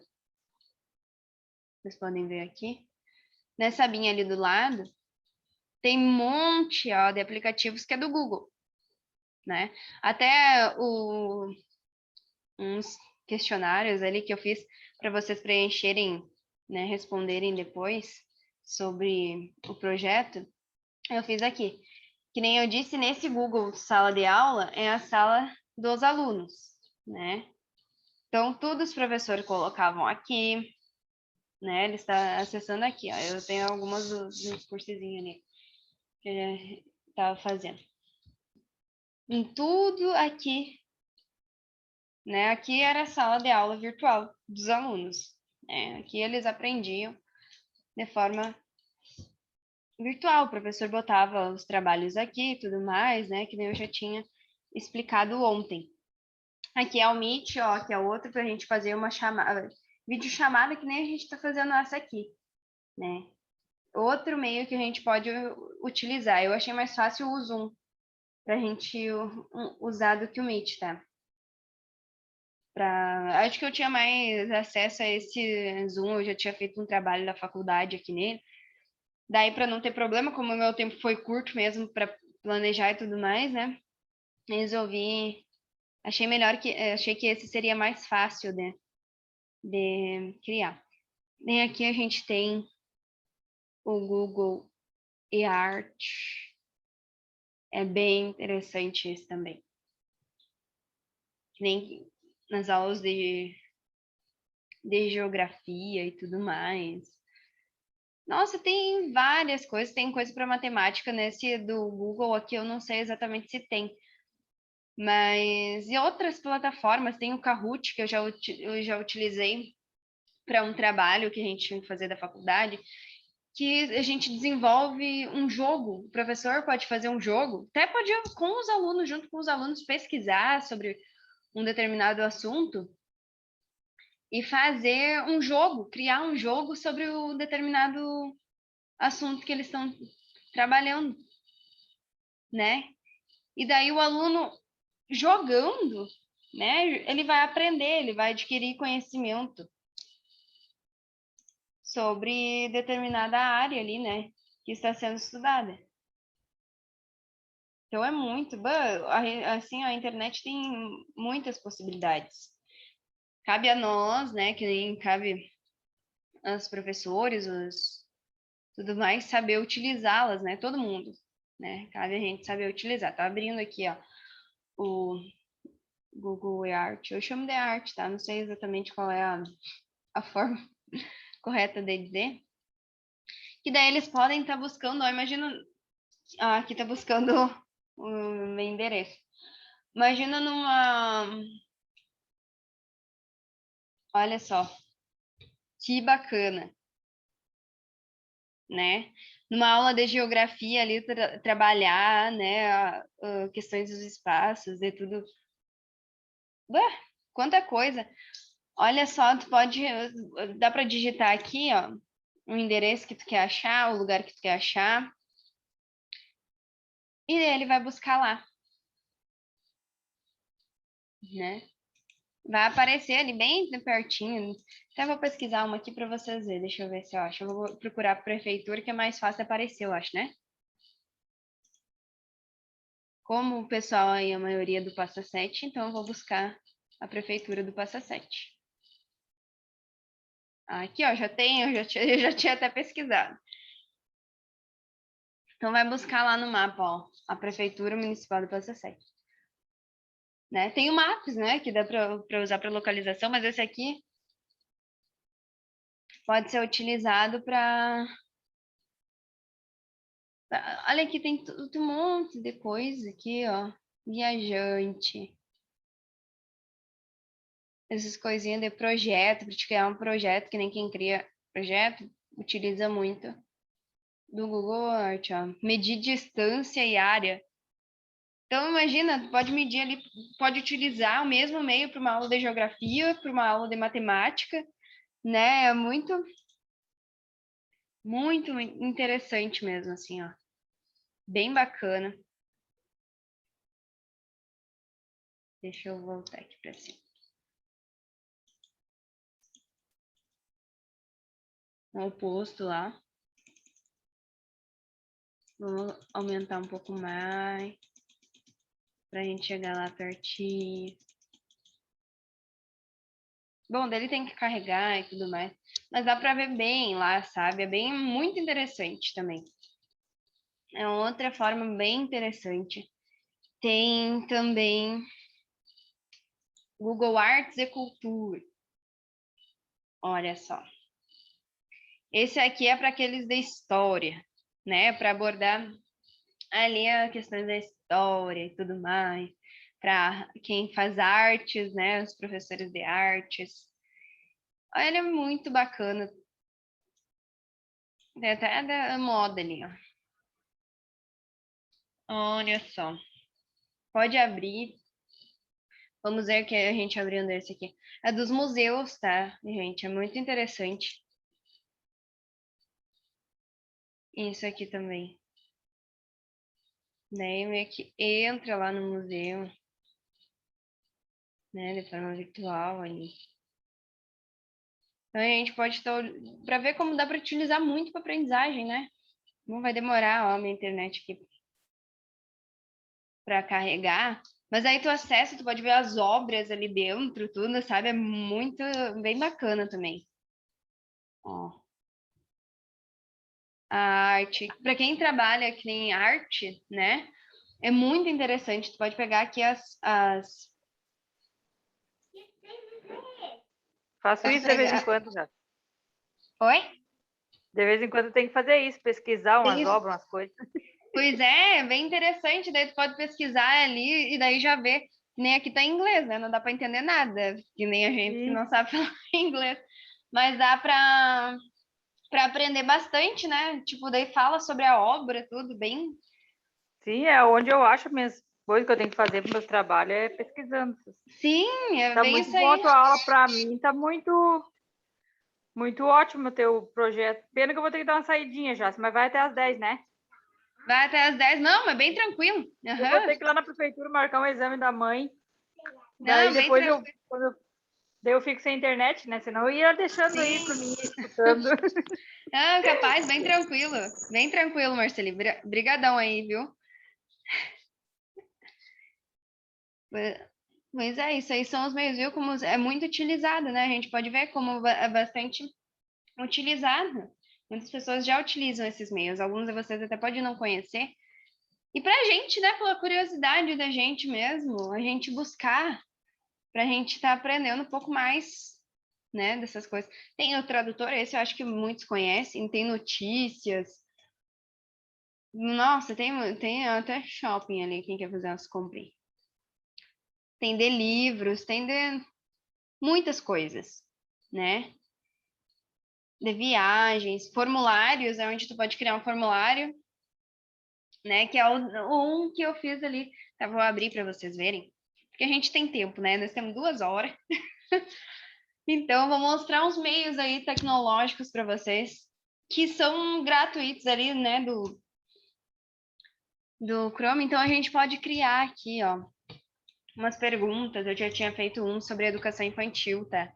vocês podem ver aqui. Nessa abinha ali do lado, tem um monte, ó, de aplicativos que é do Google, né? Até uns questionários ali que eu fiz para vocês preencherem, né, responderem depois sobre o projeto, eu fiz aqui. Que nem eu disse, nesse Google Sala de Aula é a sala dos alunos, né? Então, tudo os professores colocavam aqui, né? Ele está acessando aqui, ó. Eu tenho algumas dos cursezinhos ali que ele estava fazendo. Em tudo aqui, né? Aqui era a sala de aula virtual dos alunos, né? Aqui eles aprendiam de forma virtual. O professor botava os trabalhos aqui e tudo mais, né? Que nem eu já tinha explicado ontem. Aqui é o Meet, ó, aqui é outro para a gente fazer uma chamada, videochamada que nem a gente está fazendo essa aqui, né? Outro meio que a gente pode utilizar. Eu achei mais fácil o Zoom para a gente usar do que o Meet, tá? Acho que eu tinha mais acesso a esse Zoom, eu já tinha feito um trabalho da faculdade aqui nele. Daí, para não ter problema, como o meu tempo foi curto mesmo para planejar e tudo mais, né? Resolvi. Achei que esse seria mais fácil de criar. E aqui a gente tem o Google eArt. É bem interessante esse também. nem nas aulas de geografia e tudo mais. Nossa, tem várias coisas, tem coisa para matemática nesse do Google aqui, eu não sei exatamente se tem. Mas e outras plataformas, tem o Kahoot, que eu já utilizei para um trabalho que a gente tinha que fazer da faculdade, que a gente desenvolve um jogo. O professor pode fazer um jogo, até pode com os alunos, junto com os alunos, pesquisar sobre um determinado assunto e fazer um jogo, criar um jogo sobre o determinado assunto que eles estão trabalhando, né? E daí o aluno jogando, né? Ele vai aprender, ele vai adquirir conhecimento sobre determinada área ali, né? Que está sendo estudada. Então é muito, assim, a internet tem muitas possibilidades. Cabe a nós, né? Que nem cabe aos professores, tudo mais, saber utilizá-las, né? Todo mundo, né? Cabe a gente saber utilizar. Tá abrindo aqui, ó, o Google Art. Eu chamo de arte, tá? Não sei exatamente qual é a forma correta de dizer. Que daí eles podem estar buscando, ó, imagina, aqui tá buscando o meu endereço. Imagina olha só, que bacana, né? Numa aula de geografia ali, trabalhar, né, questões dos espaços e tudo. Quanta coisa. Olha só, tu pode, dá para digitar aqui, ó, o endereço que tu quer achar, o lugar que tu quer achar, e ele vai buscar lá, né? Vai aparecer ali bem pertinho. Até vou pesquisar uma aqui para vocês verem. Deixa eu ver se eu acho. Eu vou procurar a prefeitura, que é mais fácil aparecer, eu acho, né? Como o pessoal aí, a maioria do Passa Sete, então eu vou buscar a prefeitura do Passa Sete. Aqui, ó, já tem, eu já tinha até pesquisado. Então vai buscar lá no mapa, ó, a prefeitura municipal do Passa Sete. Né? Tem o Maps, né, que dá para usar para localização, mas esse aqui pode ser utilizado para... Olha aqui, tem um monte de coisa aqui, ó. Viajante. Essas coisinhas de projeto, para te criar um projeto, que nem quem cria projeto, utiliza muito do Google Earth, ó. Medir distância e área. Então, imagina, tu pode medir ali, pode utilizar o mesmo meio para uma aula de geografia, para uma aula de matemática, né? É muito, muito interessante mesmo, assim, ó. Bem bacana. Deixa eu voltar aqui para cima. O posto lá. Vamos aumentar um pouco mais. Pra gente chegar lá pertinho. Bom, dele tem que carregar e tudo mais. Mas dá pra ver bem lá, sabe? É bem muito interessante também. É outra forma bem interessante. Tem também Google Arts e Cultura. Olha só. Esse aqui é para aqueles da história, né? Para abordar ali a questão da história e tudo mais. Para quem faz artes, né? Os professores de artes. Olha, é muito bacana. Tem até da moda ali, ó. Olha só. Pode abrir. Vamos ver que a gente abrindo esse aqui. É dos museus, tá, gente? É muito interessante. Isso aqui também. Daí meio que entra lá no museu, né? De forma virtual ali. Então a gente pode estar para ver como dá para utilizar muito para aprendizagem, né? Não vai demorar, ó, minha internet aqui para carregar. Mas aí tu acessa, tu pode ver as obras ali dentro, tudo, sabe? É muito, bem bacana também. Ó, a arte. Para quem trabalha que nem arte, né? É muito interessante. Tu pode pegar aqui Faço Posso isso de vez em pegar? quando, já. Oi? De vez em quando tem que fazer isso, pesquisar umas Tem- obras, umas coisas. Pois é bem interessante. Daí tu pode pesquisar ali e daí já vê. Nem aqui tá em inglês, né? Não dá para entender nada, que nem a gente que Sim, não sabe falar inglês. Mas dá para aprender bastante, né? Tipo, daí fala sobre a obra, tudo bem. sim, é onde eu acho minhas coisas que eu tenho que fazer para meus trabalhos é pesquisando. Sim, é Tá bem muito isso bom a aí. tua aula para mim, tá muito ótimo o teu projeto. Pena que eu vou ter que dar uma saidinha já, mas vai até às 10, né? Vai até às 10. Não, mas bem tranquilo. Eu vou Aham. ter que ir lá na prefeitura marcar um exame da mãe. Daí Não, bem depois tranquilo. daí eu fico sem internet, né? Senão eu ia deixando aí para Sim. mim ir escutando. Não, capaz, bem tranquilo. Bem tranquilo, Marceli. Brigadão aí, viu? Pois é, isso aí são os meios, viu? Como é muito utilizado, né? A gente pode ver como é bastante utilizado. Muitas pessoas já utilizam esses meios. Alguns de vocês até podem não conhecer. E pra gente, né? Pela curiosidade da gente mesmo, a gente buscar, pra gente estar aprendendo um pouco mais, né? Dessas coisas. Tem o tradutor, esse eu acho que muitos conhecem. Tem notícias. Nossa, tem até shopping ali, quem quer fazer umas compras. Tem de livros, tem de muitas coisas, né? De viagens, formulários, é onde tu pode criar um formulário, né? Que é o um que eu fiz ali. Tá, vou abrir para vocês verem. Porque a gente tem tempo, né? Nós temos 2 horas. Então, eu vou mostrar uns meios aí tecnológicos para vocês que são gratuitos ali, né? Do Chrome. Então, a gente pode criar aqui, ó, umas perguntas. Eu já tinha feito um sobre educação infantil, tá?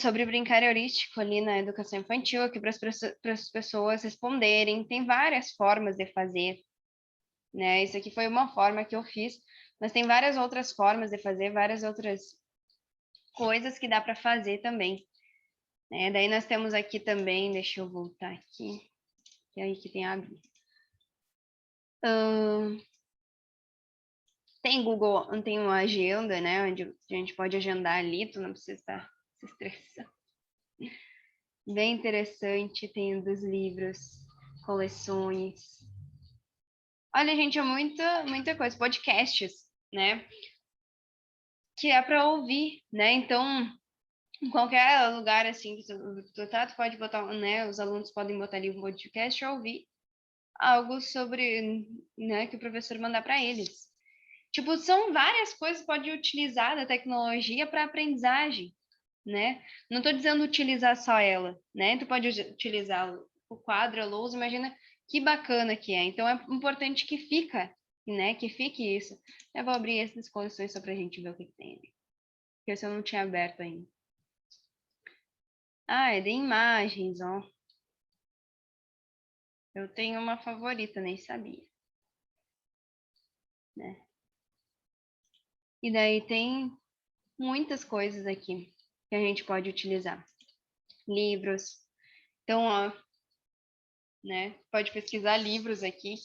Sobre brincar heurístico ali na educação infantil, aqui para as pessoas responderem. Tem várias formas de fazer, né? Isso aqui foi uma forma que eu fiz, mas tem várias outras formas de fazer, várias outras coisas que dá para fazer também, né? Daí nós temos aqui também, deixa eu voltar aqui, que é aí que tem a tem Google, tem uma agenda, né? Onde a gente pode agendar ali, tu não precisa estar se estressando. Bem interessante, tem dos livros, coleções. Olha, gente, é muita coisa. Podcasts, né? Que é para ouvir, né? Então, em qualquer lugar assim que tu tá, tu pode botar, né? Os alunos podem botar ali um podcast e ouvir algo sobre, né? Que o professor mandar para eles. Tipo, são várias coisas que pode utilizar da tecnologia para aprendizagem, né? Não estou dizendo utilizar só ela, né? Tu pode utilizar o quadro, a lousa, imagina que bacana que é. Então é importante que fica, né? Que fique isso. Eu vou abrir essas coleções só para a gente ver o que tem ali. Porque esse eu não tinha aberto ainda. Ah, é de imagens, ó. Eu tenho uma favorita, nem sabia, né? E daí tem muitas coisas aqui que a gente pode utilizar. Livros. Então, ó, né? Pode pesquisar livros aqui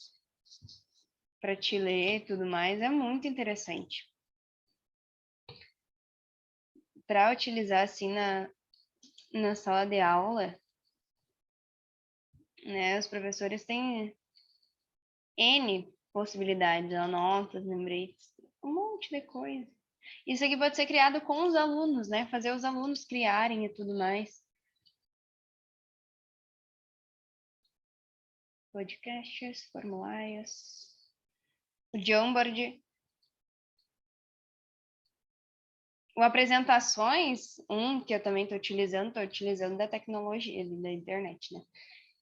para te ler e tudo mais. É muito interessante. Para utilizar assim na sala de aula, né? Os professores têm N possibilidades, notas, lembretes, um monte de coisa. Isso aqui pode ser criado com os alunos, né? Fazer os alunos criarem e tudo mais. Podcasts, formulários, o Jamboard, o apresentações, que eu também estou utilizando da tecnologia, da internet, né?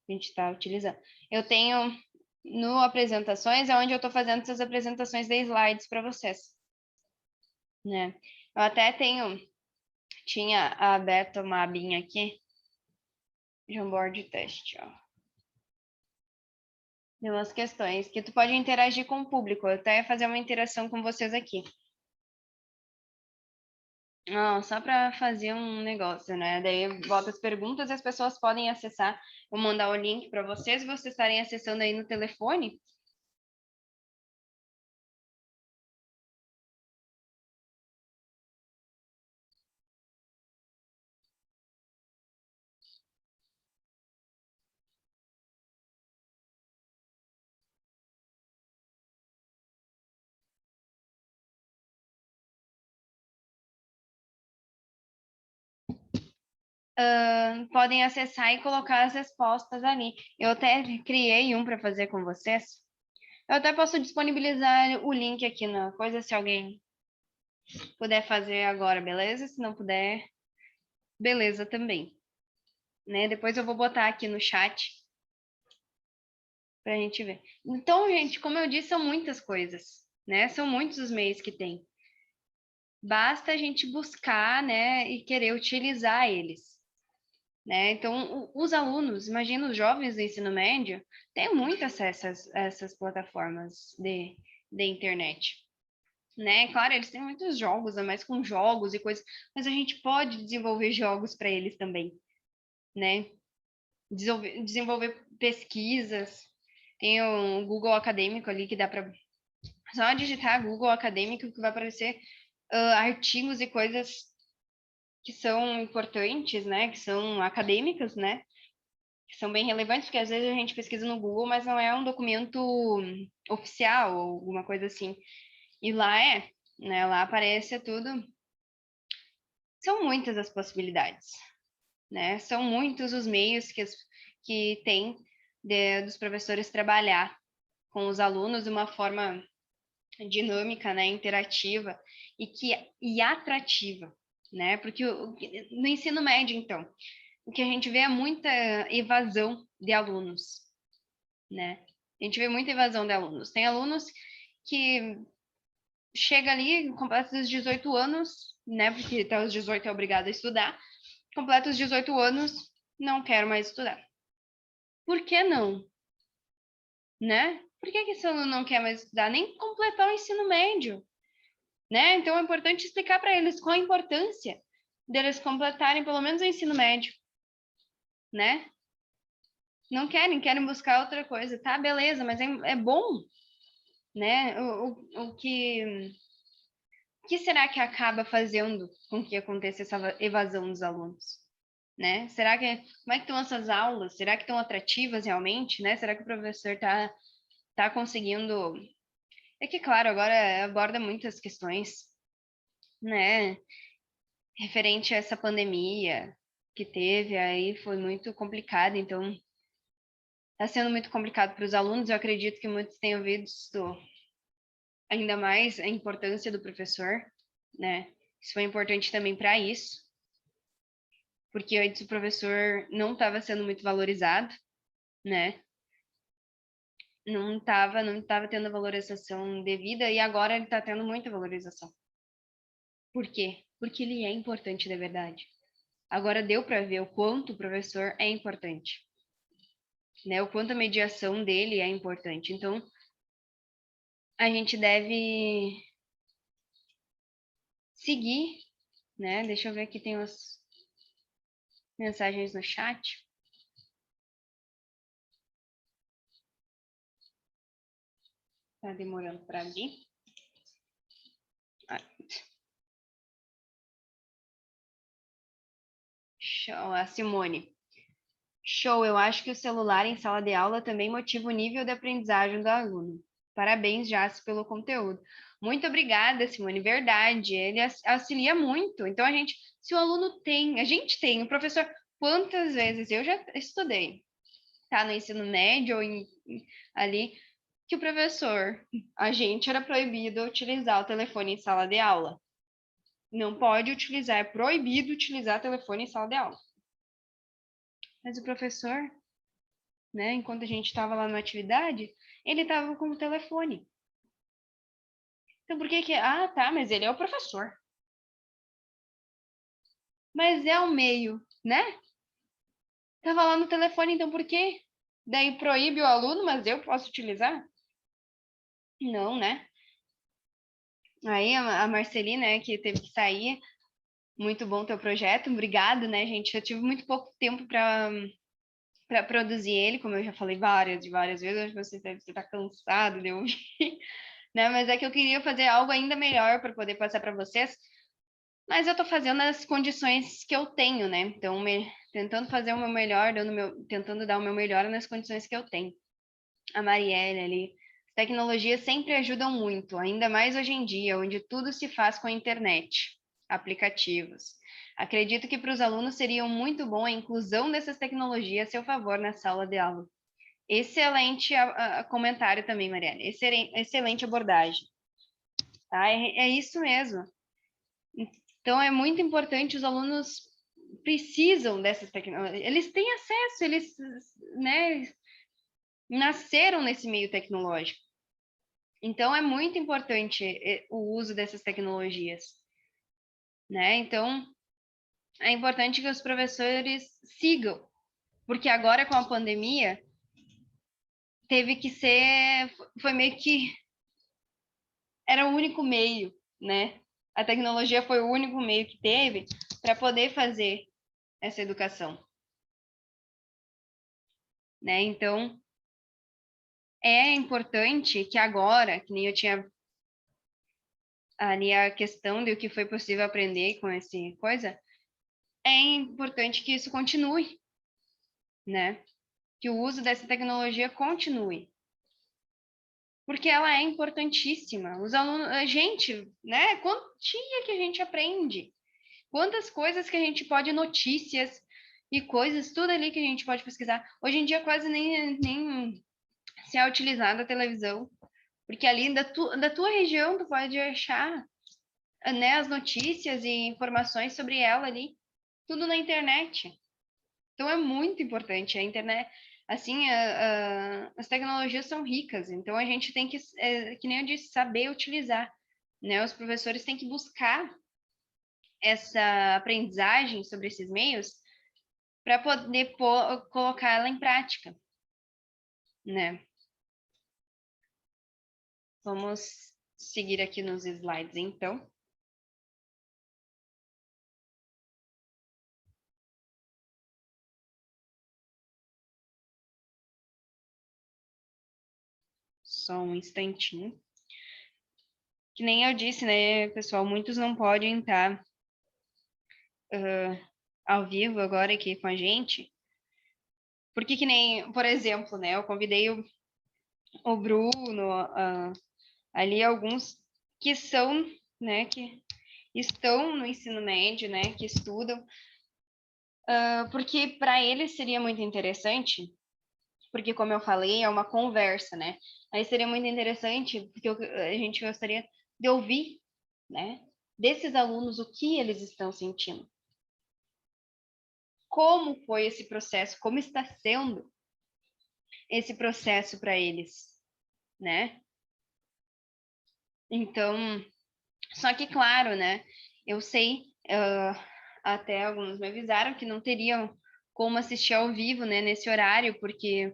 A gente está utilizando. Eu tenho no apresentações, é onde eu estou fazendo essas apresentações de slides para vocês, né? Eu até tinha aberto uma abinha aqui, Jamboard teste, ó. De umas questões que tu pode interagir com o público. Eu até ia fazer uma interação com vocês aqui. Não, só para fazer um negócio, né? Daí eu boto as perguntas e as pessoas podem acessar. Vou mandar o link para vocês, e vocês estarem acessando aí no telefone. podem acessar e colocar as respostas ali. Eu até criei um para fazer com vocês. Eu até posso disponibilizar o link aqui na coisa, se alguém puder fazer agora, beleza? Se não puder, beleza também. Né? Depois eu vou botar aqui no chat para a gente ver. Então, gente, como eu disse, são muitas coisas, né? São muitos os meios que tem. Basta a gente buscar, né, e querer utilizar eles, né? Então, os alunos, imagina os jovens do ensino médio, têm muito acesso a essas plataformas de internet, né? Claro, eles têm muitos jogos, mais com jogos e coisas, mas a gente pode desenvolver jogos para eles também, né? Desenvolver pesquisas. Tem o Google Acadêmico ali que dá para só digitar Google Acadêmico que vai aparecer artigos e coisas que são importantes, né? Que são acadêmicas, né? Que são bem relevantes, porque às vezes a gente pesquisa no Google, mas não é um documento oficial ou alguma coisa assim. E lá né? Lá aparece tudo. São muitas as possibilidades, né? São muitos os meios que tem dos professores trabalhar com os alunos de uma forma dinâmica, né, interativa e atrativa, né? Porque no ensino médio, então, o que a gente vê é muita evasão de alunos, né? A gente vê muita evasão de alunos. Tem alunos que chega ali, completa os 18 anos, né? Porque até os 18 é obrigado a estudar. Completa os 18 anos, não quero mais estudar. Por que não? Né? Por que esse aluno não quer mais estudar? Nem completar o ensino médio, né? Então é importante explicar para eles qual a importância deles completarem pelo menos o ensino médio, né? Não querem buscar outra coisa, tá? Beleza, mas é bom, né? O que será que acaba fazendo com que aconteça essa evasão dos alunos? Né? Será que como é que estão essas aulas? Será que estão atrativas realmente, né? Será que o professor tá conseguindo? É que claro, agora aborda muitas questões, né? Referente a essa pandemia que teve, aí foi muito complicado, então está sendo muito complicado para os alunos. Eu acredito que muitos tenham visto ainda mais a importância do professor, né? Isso foi importante também para isso, porque antes o professor não estava sendo muito valorizado, né? Não tava tendo a valorização devida e agora ele está tendo muita valorização. Por quê? Porque ele é importante de verdade. Agora deu para ver o quanto o professor é importante, né? O quanto a mediação dele é importante. Então, a gente deve seguir, né? Deixa eu ver aqui, tem as mensagens no chat. Tá demorando para vir. Show, a Simone. Show, eu acho que o celular em sala de aula também motiva o nível de aprendizagem do aluno. Parabéns, Jace, pelo conteúdo. Muito obrigada, Simone. Verdade, ele auxilia muito. Então, se o aluno tem, a gente tem, o professor, quantas vezes eu já estudei, tá, no ensino médio ou ali, que o professor, a gente era proibido utilizar o telefone em sala de aula. Não pode utilizar, é proibido utilizar telefone em sala de aula. Mas o professor, né, enquanto a gente estava lá na atividade, ele estava com o telefone. Então por que que... Ah, tá, mas ele é o professor. Mas é o meio, né? Tava lá no telefone, então por quê? Daí proíbe o aluno, mas eu posso utilizar? Não, né? Aí a Marcelina, né, que teve que sair, muito bom teu projeto, obrigado, né, gente? Eu tive muito pouco tempo para produzir ele, como eu já falei várias vezes, acho que você deve estar cansado de ouvir, né? Mas é que eu queria fazer algo ainda melhor para poder passar para vocês, mas eu estou fazendo as condições que eu tenho, né? Então, tentando fazer o meu melhor, tentando dar o meu melhor nas condições que eu tenho. A Marielle ali, as tecnologias sempre ajudam muito, ainda mais hoje em dia, onde tudo se faz com a internet. aplicativos. Acredito que para os alunos seria muito bom a inclusão dessas tecnologias a seu favor na sala de aula. Excelente comentário também, Mariana. Excelente abordagem. Tá? É isso mesmo. Então, é muito importante, os alunos precisam dessas tecnologias. Eles têm acesso, eles, né, nasceram nesse meio tecnológico. Então, é muito importante o uso dessas tecnologias. Né? Então, é importante que os professores sigam, porque agora com a pandemia, teve que ser, foi meio que, era o único meio, né? A tecnologia foi o único meio que teve para poder fazer essa educação. Né? Então, é importante que agora, que nem eu tinha ali a questão de o que foi possível aprender com esse coisa, é importante que isso continue, né? Que o uso dessa tecnologia continue. Porque ela é importantíssima. Os alunos, a gente, né? Quantia que a gente aprende? Quantas coisas que a gente pode, notícias e coisas, tudo ali que a gente pode pesquisar. Hoje em dia quase nem se é utilizada a televisão, porque ali da tua região tu pode achar, né, as notícias e informações sobre ela ali, tudo na internet. Então é muito importante a internet. Assim, as tecnologias são ricas, então a gente tem que nem eu disse, saber utilizar, né? Os professores têm que buscar essa aprendizagem sobre esses meios para poder colocar ela em prática, né? Vamos seguir aqui nos slides, então. Só um instantinho. Que nem eu disse, né, pessoal, muitos não podem estar ao vivo agora aqui com a gente, porque que nem, por exemplo, né, eu convidei o Bruno, ali alguns que são, né, que estão no ensino médio, né, que estudam, porque para eles seria muito interessante, porque como eu falei, é uma conversa, né, aí seria muito interessante, porque a gente gostaria de ouvir, né, desses alunos o que eles estão sentindo. Como foi esse processo, como está sendo esse processo para eles, né? Então, só que claro, né? Eu sei, até alguns me avisaram que não teriam como assistir ao vivo, né? Nesse horário, porque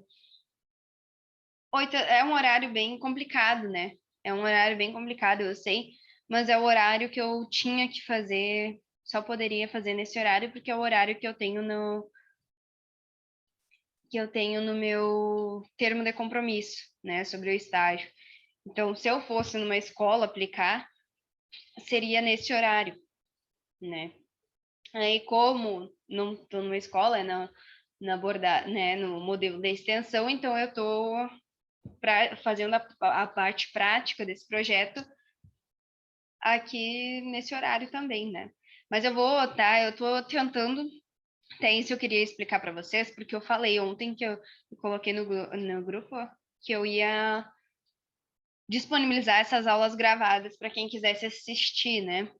é um horário bem complicado, né? É um horário bem complicado, eu sei, mas é o horário que eu tinha que fazer, só poderia fazer nesse horário, porque é o horário que eu tenho no meu termo de compromisso, né, sobre o estágio. Então, se eu fosse numa escola aplicar, seria nesse horário, né? Aí, como não estou numa escola, né, no modelo de extensão, então eu estou fazendo a parte prática desse projeto aqui nesse horário também, né? Mas eu estou tentando. Até isso eu queria explicar para vocês, porque eu falei ontem que eu coloquei no grupo que eu ia disponibilizar essas aulas gravadas para quem quisesse assistir, né?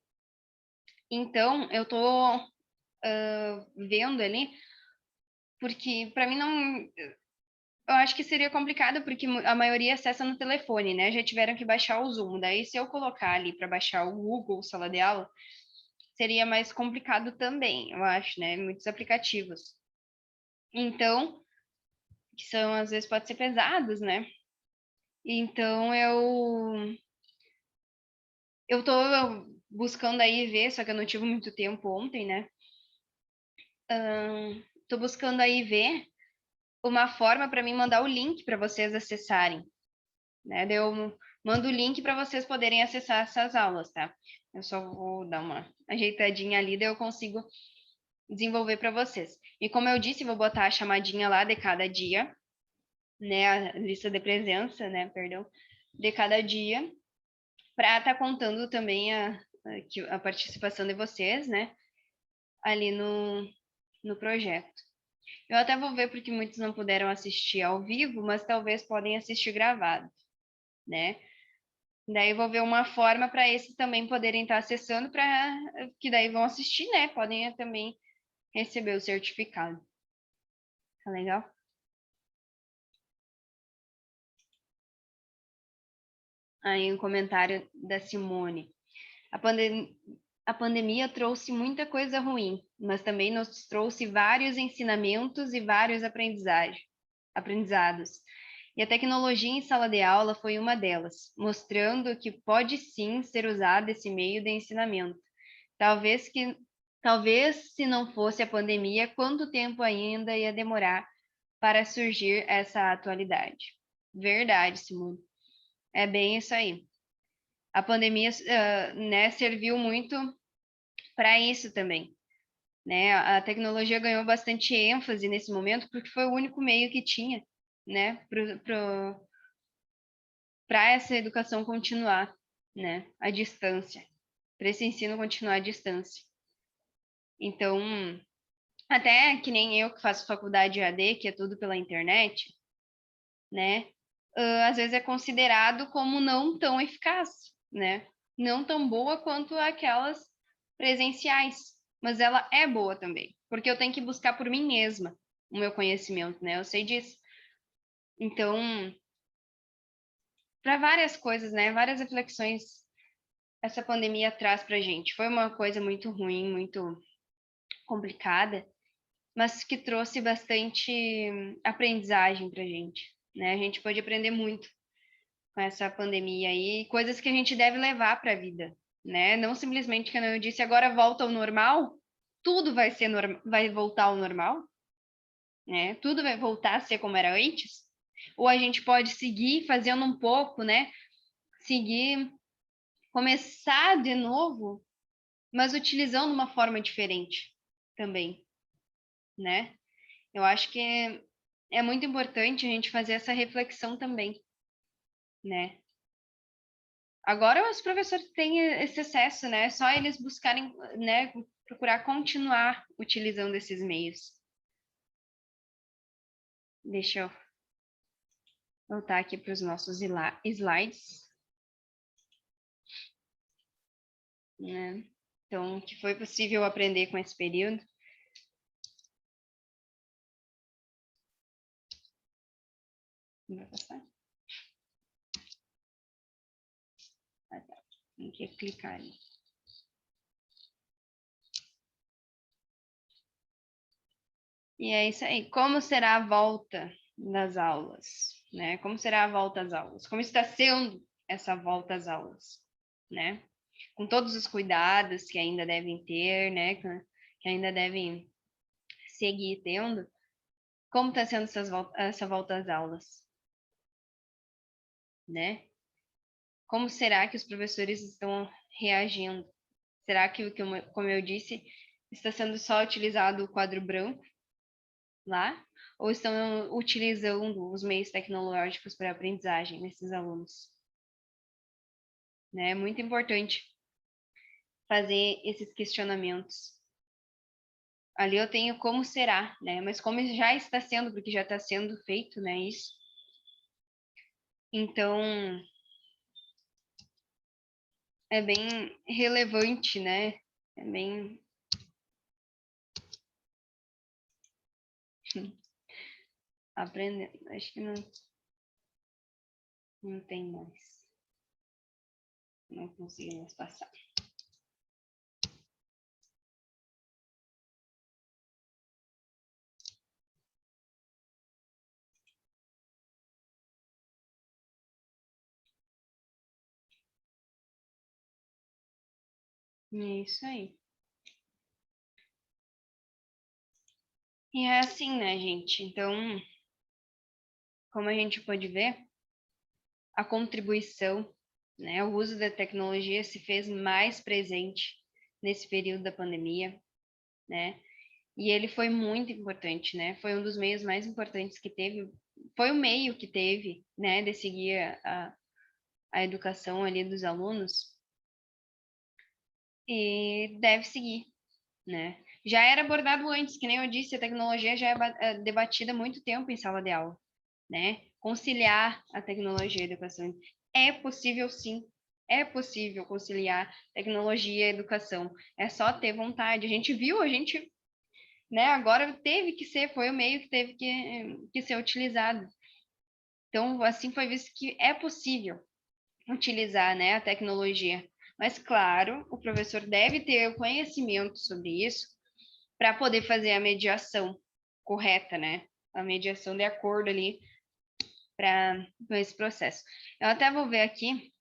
Então, eu tô vendo ali, porque para mim não. Eu acho que seria complicado, porque a maioria acessa no telefone, né? Já tiveram que baixar o Zoom. Daí, se eu colocar ali para baixar o Google Sala de Aula, seria mais complicado também, eu acho, né? Muitos aplicativos. Então, que são, às vezes, pode ser pesados, né? Então, eu tô buscando aí ver, só que eu não tive muito tempo ontem, né? Tô buscando aí ver uma forma para mim mandar o link para vocês acessarem, né? Daí eu mando o link para vocês poderem acessar essas aulas, tá? Eu só vou dar uma ajeitadinha ali, daí eu consigo desenvolver para vocês. E como eu disse, vou botar a chamadinha lá de cada dia, né? A lista de presença, né? Perdão, de cada dia, para estar contando também a participação de vocês, né, ali no projeto. Eu até vou ver porque muitos não puderam assistir ao vivo, mas talvez podem assistir gravado, né? Daí vou ver uma forma para esses também poderem estar acessando, para que daí vão assistir, né? Podem também receber o certificado. Tá legal? Aí um comentário da Simone. A pandemia trouxe muita coisa ruim, mas também nos trouxe vários ensinamentos e vários aprendizados. E a tecnologia em sala de aula foi uma delas, mostrando que pode sim ser usado esse meio de ensinamento. Talvez se não fosse a pandemia, quanto tempo ainda ia demorar para surgir essa atualidade? Verdade, Simone. É bem isso aí. A pandemia, né, serviu muito para isso também, né? A tecnologia ganhou bastante ênfase nesse momento porque foi o único meio que tinha, né, para essa educação continuar, né, à distância, para esse ensino continuar à distância. Então, até que nem eu que faço faculdade EAD, que é tudo pela internet, né? Às vezes é considerado como não tão eficaz, né? Não tão boa quanto aquelas presenciais, mas ela é boa também, porque eu tenho que buscar por mim mesma o meu conhecimento, né? Eu sei disso. Então, para várias coisas, né? Várias reflexões essa pandemia traz para a gente. Foi uma coisa muito ruim, muito complicada, mas que trouxe bastante aprendizagem para a gente, né? A gente pode aprender muito com essa pandemia aí, coisas que a gente deve levar para a vida, né? Não simplesmente, como eu disse, agora volta ao normal, tudo vai voltar ao normal, né? Tudo vai voltar a ser como era antes, ou a gente pode seguir fazendo um pouco, né? Seguir, começar de novo, mas utilizando uma forma diferente também, né? Eu acho que é muito importante a gente fazer essa reflexão também, né? Agora os professores têm esse acesso, né? É só eles buscarem, né, procurar continuar utilizando esses meios. Deixa eu voltar aqui para os nossos slides, né? Então, o que foi possível aprender com esse período? Vai passar? Ah, tá. Tem que clicar ali. E é isso aí. Como será a volta das aulas, né? Como será a volta às aulas? Como está sendo essa volta às aulas, né? Com todos os cuidados que ainda devem ter, né? Que ainda devem seguir tendo. Como está sendo essa volta às aulas, né? Como será que os professores estão reagindo? Será que, como eu disse, está sendo só utilizado o quadro branco lá? Ou estão utilizando os meios tecnológicos para aprendizagem nesses alunos? Né? É muito importante fazer esses questionamentos. Ali eu tenho como será, né? Mas como já está sendo, porque já está sendo feito, né? Isso. Então, é bem relevante, né? É bem aprendendo. Acho que não tem mais. Não conseguimos passar. É isso aí. E é assim, né, gente? Então, como a gente pode ver, a contribuição, né, o uso da tecnologia se fez mais presente nesse período da pandemia, né? E ele foi muito importante, né? Foi um dos meios mais importantes que teve, foi o meio que teve, né, de seguir a educação ali dos alunos. e deve seguir, né? Já era abordado antes, que nem eu disse, a tecnologia já é debatida há muito tempo em sala de aula, né? Conciliar a tecnologia e a educação. É possível, sim. É possível conciliar tecnologia e educação. É só ter vontade. A gente viu, né? Agora teve que ser, foi o meio que teve que ser utilizado. Então, assim foi visto que é possível utilizar, né, a tecnologia. Mas, claro, o professor deve ter o conhecimento sobre isso para poder fazer a mediação correta, né? A mediação de acordo ali para esse processo. Eu até vou ver aqui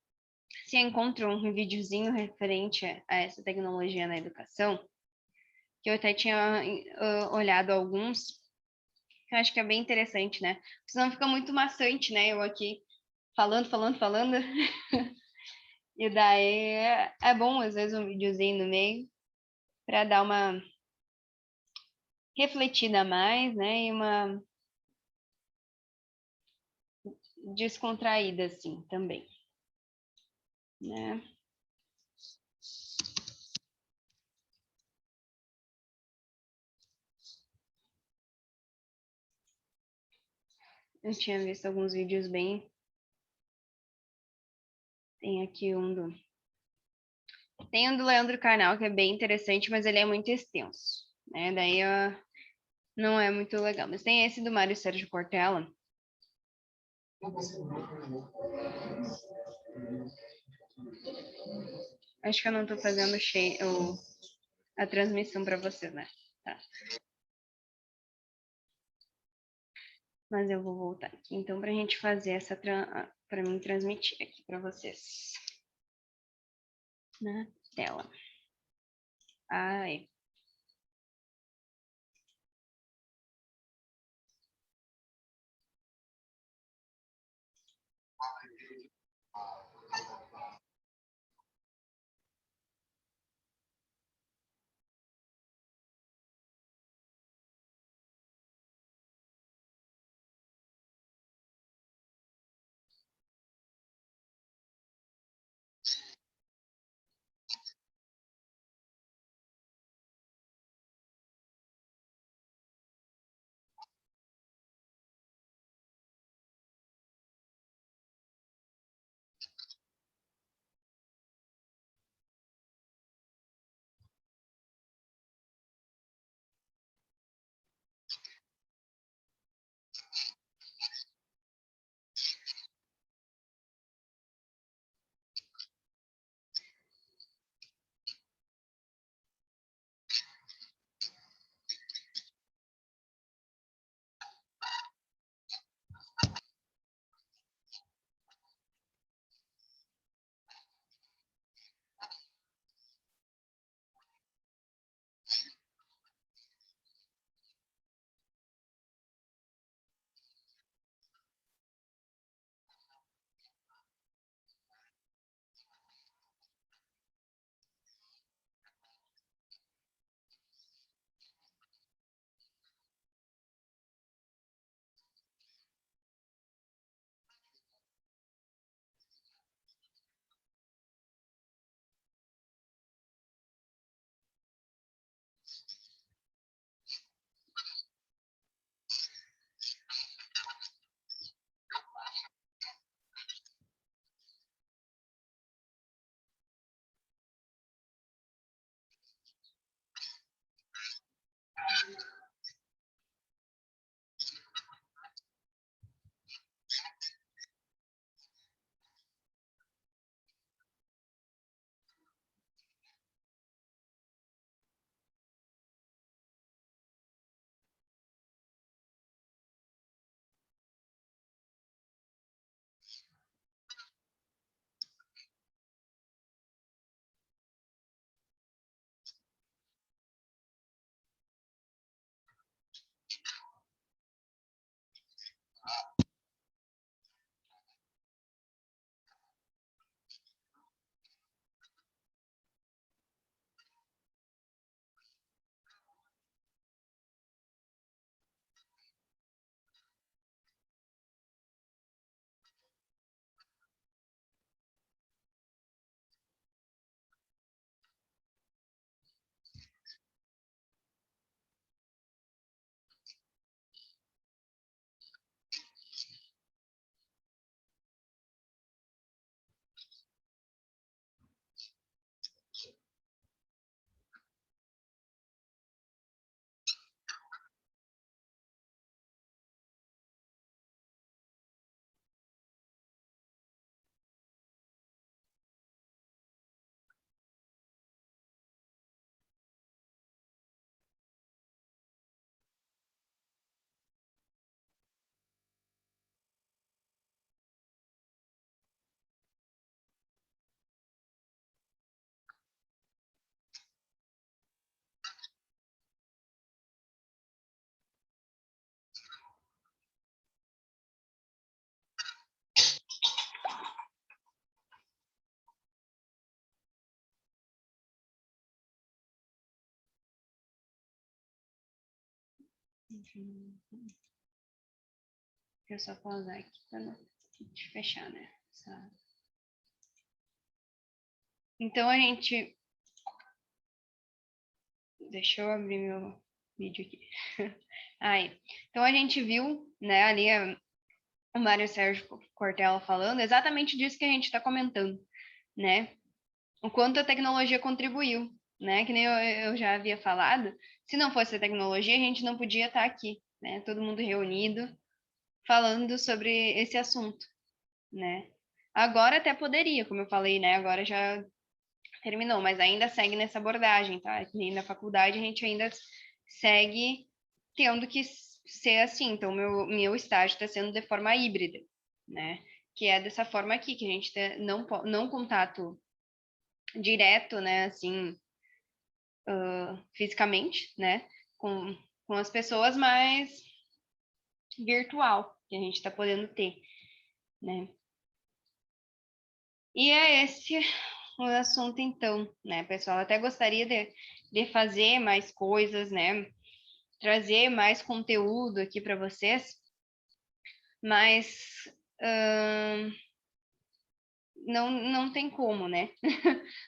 se encontro um videozinho referente a essa tecnologia na educação, que eu até tinha olhado alguns, que eu acho que é bem interessante, né? Senão fica muito maçante, né? Eu aqui falando, falando, falando. E daí é bom, às vezes, um videozinho no meio para dar uma refletida a mais, né? E uma descontraída, assim, também, né? Eu tinha visto alguns vídeos bem... Tem aqui um do... Tem um do Leandro Carnal, que é bem interessante, mas ele é muito extenso, né? Daí não é muito legal. Mas tem esse do Mário Sérgio Cortella. Acho que eu não tô fazendo a transmissão para vocês, né? Tá. Mas eu vou voltar aqui, então, para a gente fazer essa... para mim transmitir aqui para vocês. Na tela. Ai. Deixa eu só pausar aqui para não fechar, né? Então, a gente... Deixa eu abrir meu vídeo aqui. Aí. Então, a gente viu, né, ali o Mário Sérgio Cortella falando exatamente disso que a gente está comentando, né? O quanto a tecnologia contribuiu, né? Que nem eu já havia falado, se não fosse a tecnologia, a gente não podia estar aqui, né? Todo mundo reunido, falando sobre esse assunto, né? Agora até poderia, como eu falei, né? Agora já terminou, mas ainda segue nessa abordagem, tá? E na faculdade a gente ainda segue tendo que ser assim. Então, meu estágio está sendo de forma híbrida, né? Que é dessa forma aqui, que a gente tem não contato direto, né? Assim, fisicamente, né? Com as pessoas, mas virtual, que a gente está podendo ter, né? E é esse o assunto, então, né, pessoal? Eu até gostaria de fazer mais coisas, né? Trazer mais conteúdo aqui para vocês, mas não tem como, né?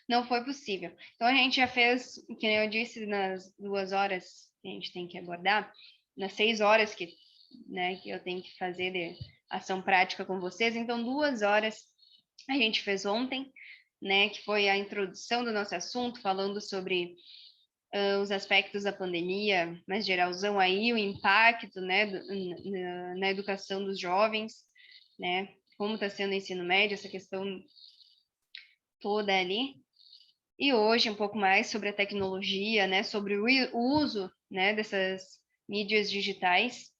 Não foi possível. Então, a gente já fez, que eu disse, nas 2 horas que a gente tem que abordar, nas 6 horas que eu tenho que fazer de ação prática com vocês. Então, 2 horas a gente fez ontem, né? Que foi a introdução do nosso assunto, falando sobre os aspectos da pandemia, mais geralzão aí, o impacto, né, na educação dos jovens, né? Como está sendo o ensino médio, essa questão toda ali. E hoje um pouco mais sobre a tecnologia, né, sobre o uso, né, dessas mídias digitais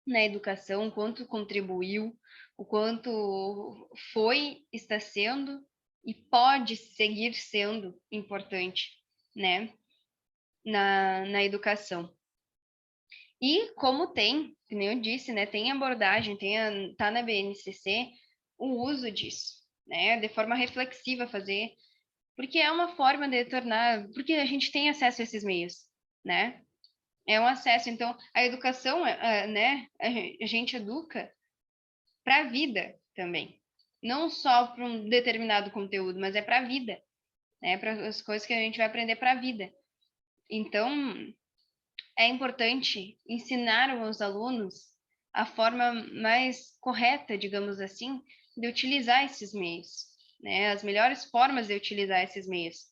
na educação, o quanto contribuiu, o quanto foi, está sendo e pode seguir sendo importante, né, na educação. E como tem, como eu disse, né, tem abordagem, tá na BNCC o uso disso, né, de forma reflexiva fazer, porque é uma forma de tornar, porque a gente tem acesso a esses meios, né? É um acesso, então a educação, né, a gente educa para a vida também, não só para um determinado conteúdo, mas é para a vida, né, para as coisas que a gente vai aprender para a vida. Então, é importante ensinar aos alunos a forma mais correta, digamos assim, de utilizar esses meios, né? As melhores formas de utilizar esses meios.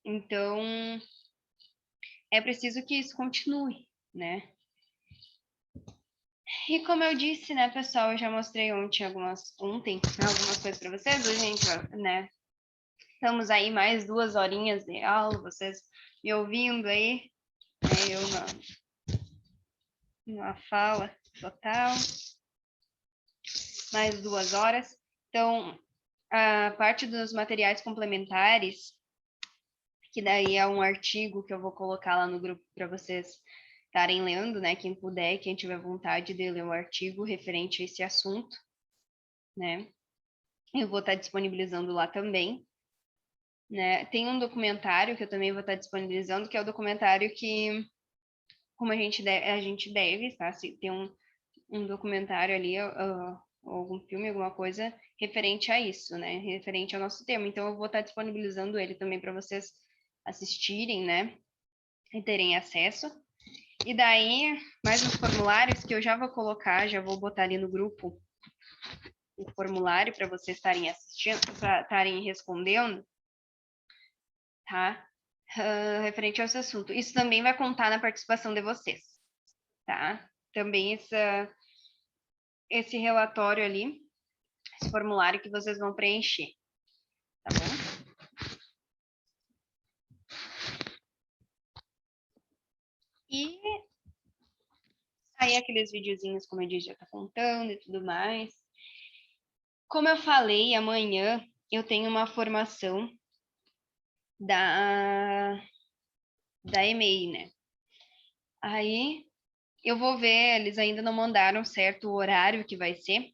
Então, é preciso que isso continue, né? E como eu disse, né, pessoal, eu já mostrei ontem algumas coisas para vocês. Hoje a gente, né, estamos aí mais 2 horinhas de aula, vocês me ouvindo aí, né, eu numa fala total, mais 2 horas. Então, a parte dos materiais complementares, que daí é um artigo que eu vou colocar lá no grupo para vocês estarem lendo, né? Quem puder, quem tiver vontade de ler o artigo referente a esse assunto, né? Eu vou estar disponibilizando lá também, né? Tem um documentário que eu também vou estar disponibilizando, que é o documentário que, como a gente deve, tá? Se tem um documentário ali, algum filme, alguma coisa referente a isso, né? Referente ao nosso tema. Então, eu vou estar disponibilizando ele também para vocês assistirem, né? E terem acesso. E daí, mais uns formulários que eu já vou colocar, já vou botar ali no grupo o formulário para vocês estarem assistindo, para estarem respondendo, tá? Referente a esse assunto. Isso também vai contar na participação de vocês, tá? Também esse relatório ali, esse formulário que vocês vão preencher, tá bom? E aí aqueles videozinhos, como eu disse, já tá contando e tudo mais. Como eu falei, amanhã eu tenho uma formação da EMEI, né? Aí eu vou ver, eles ainda não mandaram certo o horário que vai ser,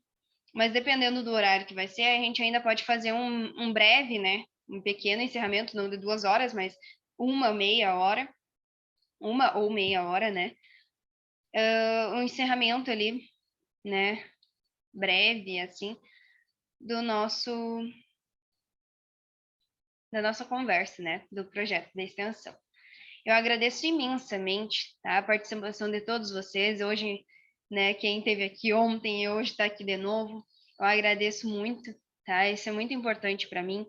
mas dependendo do horário que vai ser, a gente ainda pode fazer um breve, né? Um pequeno encerramento, não de 2 horas, mas uma ou meia hora, né? um encerramento ali, né, breve, assim, da nossa conversa, né, do projeto da extensão. Eu agradeço imensamente, tá, a participação de todos vocês. Hoje, né, quem esteve aqui ontem e hoje está aqui de novo, eu agradeço muito, tá? Isso é muito importante para mim,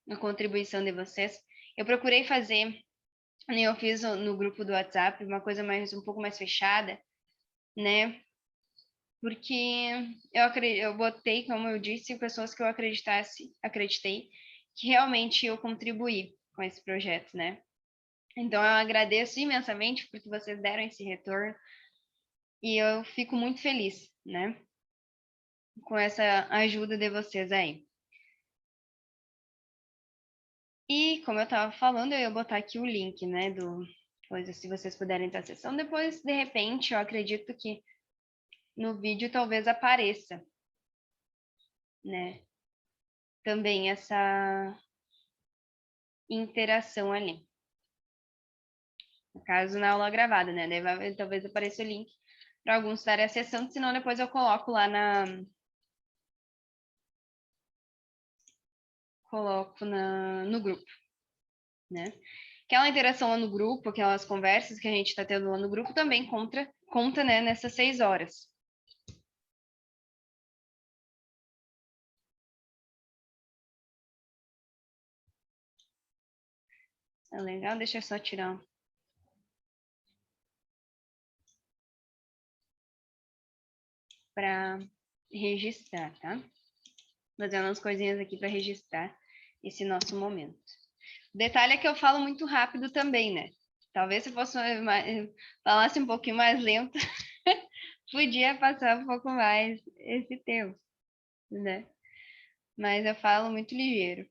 a contribuição de vocês. Eu procurei fazer, né, eu fiz no grupo do WhatsApp uma coisa um pouco mais fechada, né? Porque eu botei, como eu disse, pessoas que eu acreditei que realmente eu contribuí com esse projeto, né? Então, eu agradeço imensamente porque vocês deram esse retorno e eu fico muito feliz, né, com essa ajuda de vocês aí. E, como eu estava falando, eu ia botar aqui o link, né, coisa, se vocês puderem ter acessão. Depois, de repente, eu acredito que no vídeo talvez apareça, né, também essa interação ali. No caso, na aula gravada, né, talvez apareça o link para alguns estarem acessando, senão depois eu coloco lá no grupo, né? Aquela interação lá no grupo, aquelas conversas que a gente está tendo lá no grupo também conta, né, nessas 6 horas. É legal, deixa eu só tirar para registrar, tá? Fazendo umas coisinhas aqui para registrar esse nosso momento. O detalhe é que eu falo muito rápido também, né? Talvez se eu falasse um pouquinho mais lento, podia passar um pouco mais esse tempo, né? Mas eu falo muito ligeiro,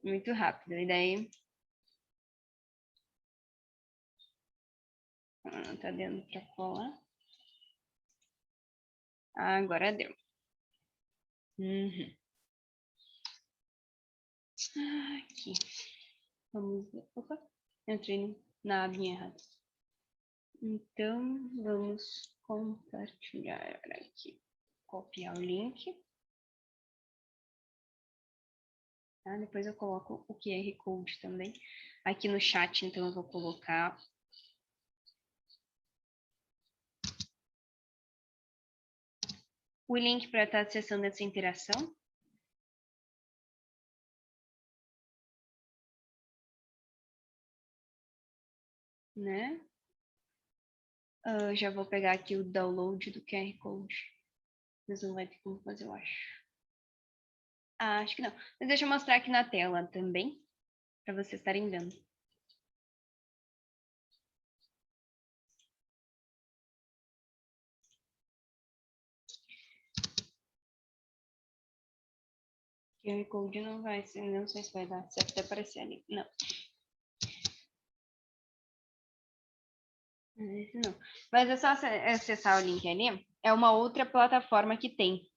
muito rápido. E daí, não tá dando para colar. Agora deu. Uhum. Aqui. Vamos ver. Opa, entrei na abinha errada. Então, vamos compartilhar aqui. Copiar o link. Tá? Depois eu coloco o QR Code também. Aqui no chat, então, eu vou colocar o link para estar acessando essa interação. Né? Já vou pegar aqui o download do QR Code. Mas não vai ter como fazer, eu acho. Acho que não. Mas deixa eu mostrar aqui na tela também, para vocês estarem vendo. QR Code não vai ser, não sei se vai dar certo até aparecer ali. Não. Não. Mas é só acessar o link ali. É uma outra plataforma que tem,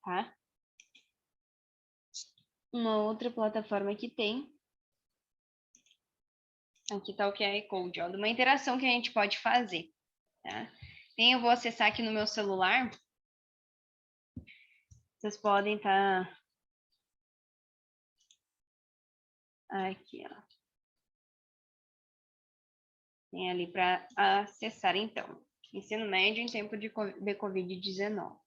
tá? Uma outra plataforma que tem. Aqui tá o QR Code, ó, de uma interação que a gente pode fazer, tá? Eu vou acessar aqui no meu celular. Vocês podem estar aqui, ó. Tem ali para acessar, então. Ensino médio em tempo de Covid-19.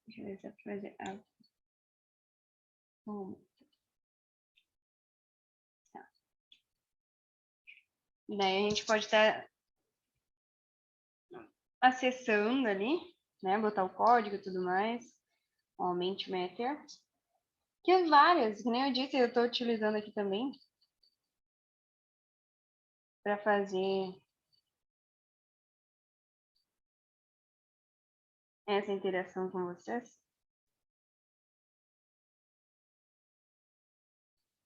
Deixa eu ver se eu fazer. Tá. Daí a gente pode estar acessando ali, né? Botar o código e tudo mais. Aumente Meter. Que é várias, que nem eu disse, eu estou utilizando aqui também. Para fazer essa interação com vocês.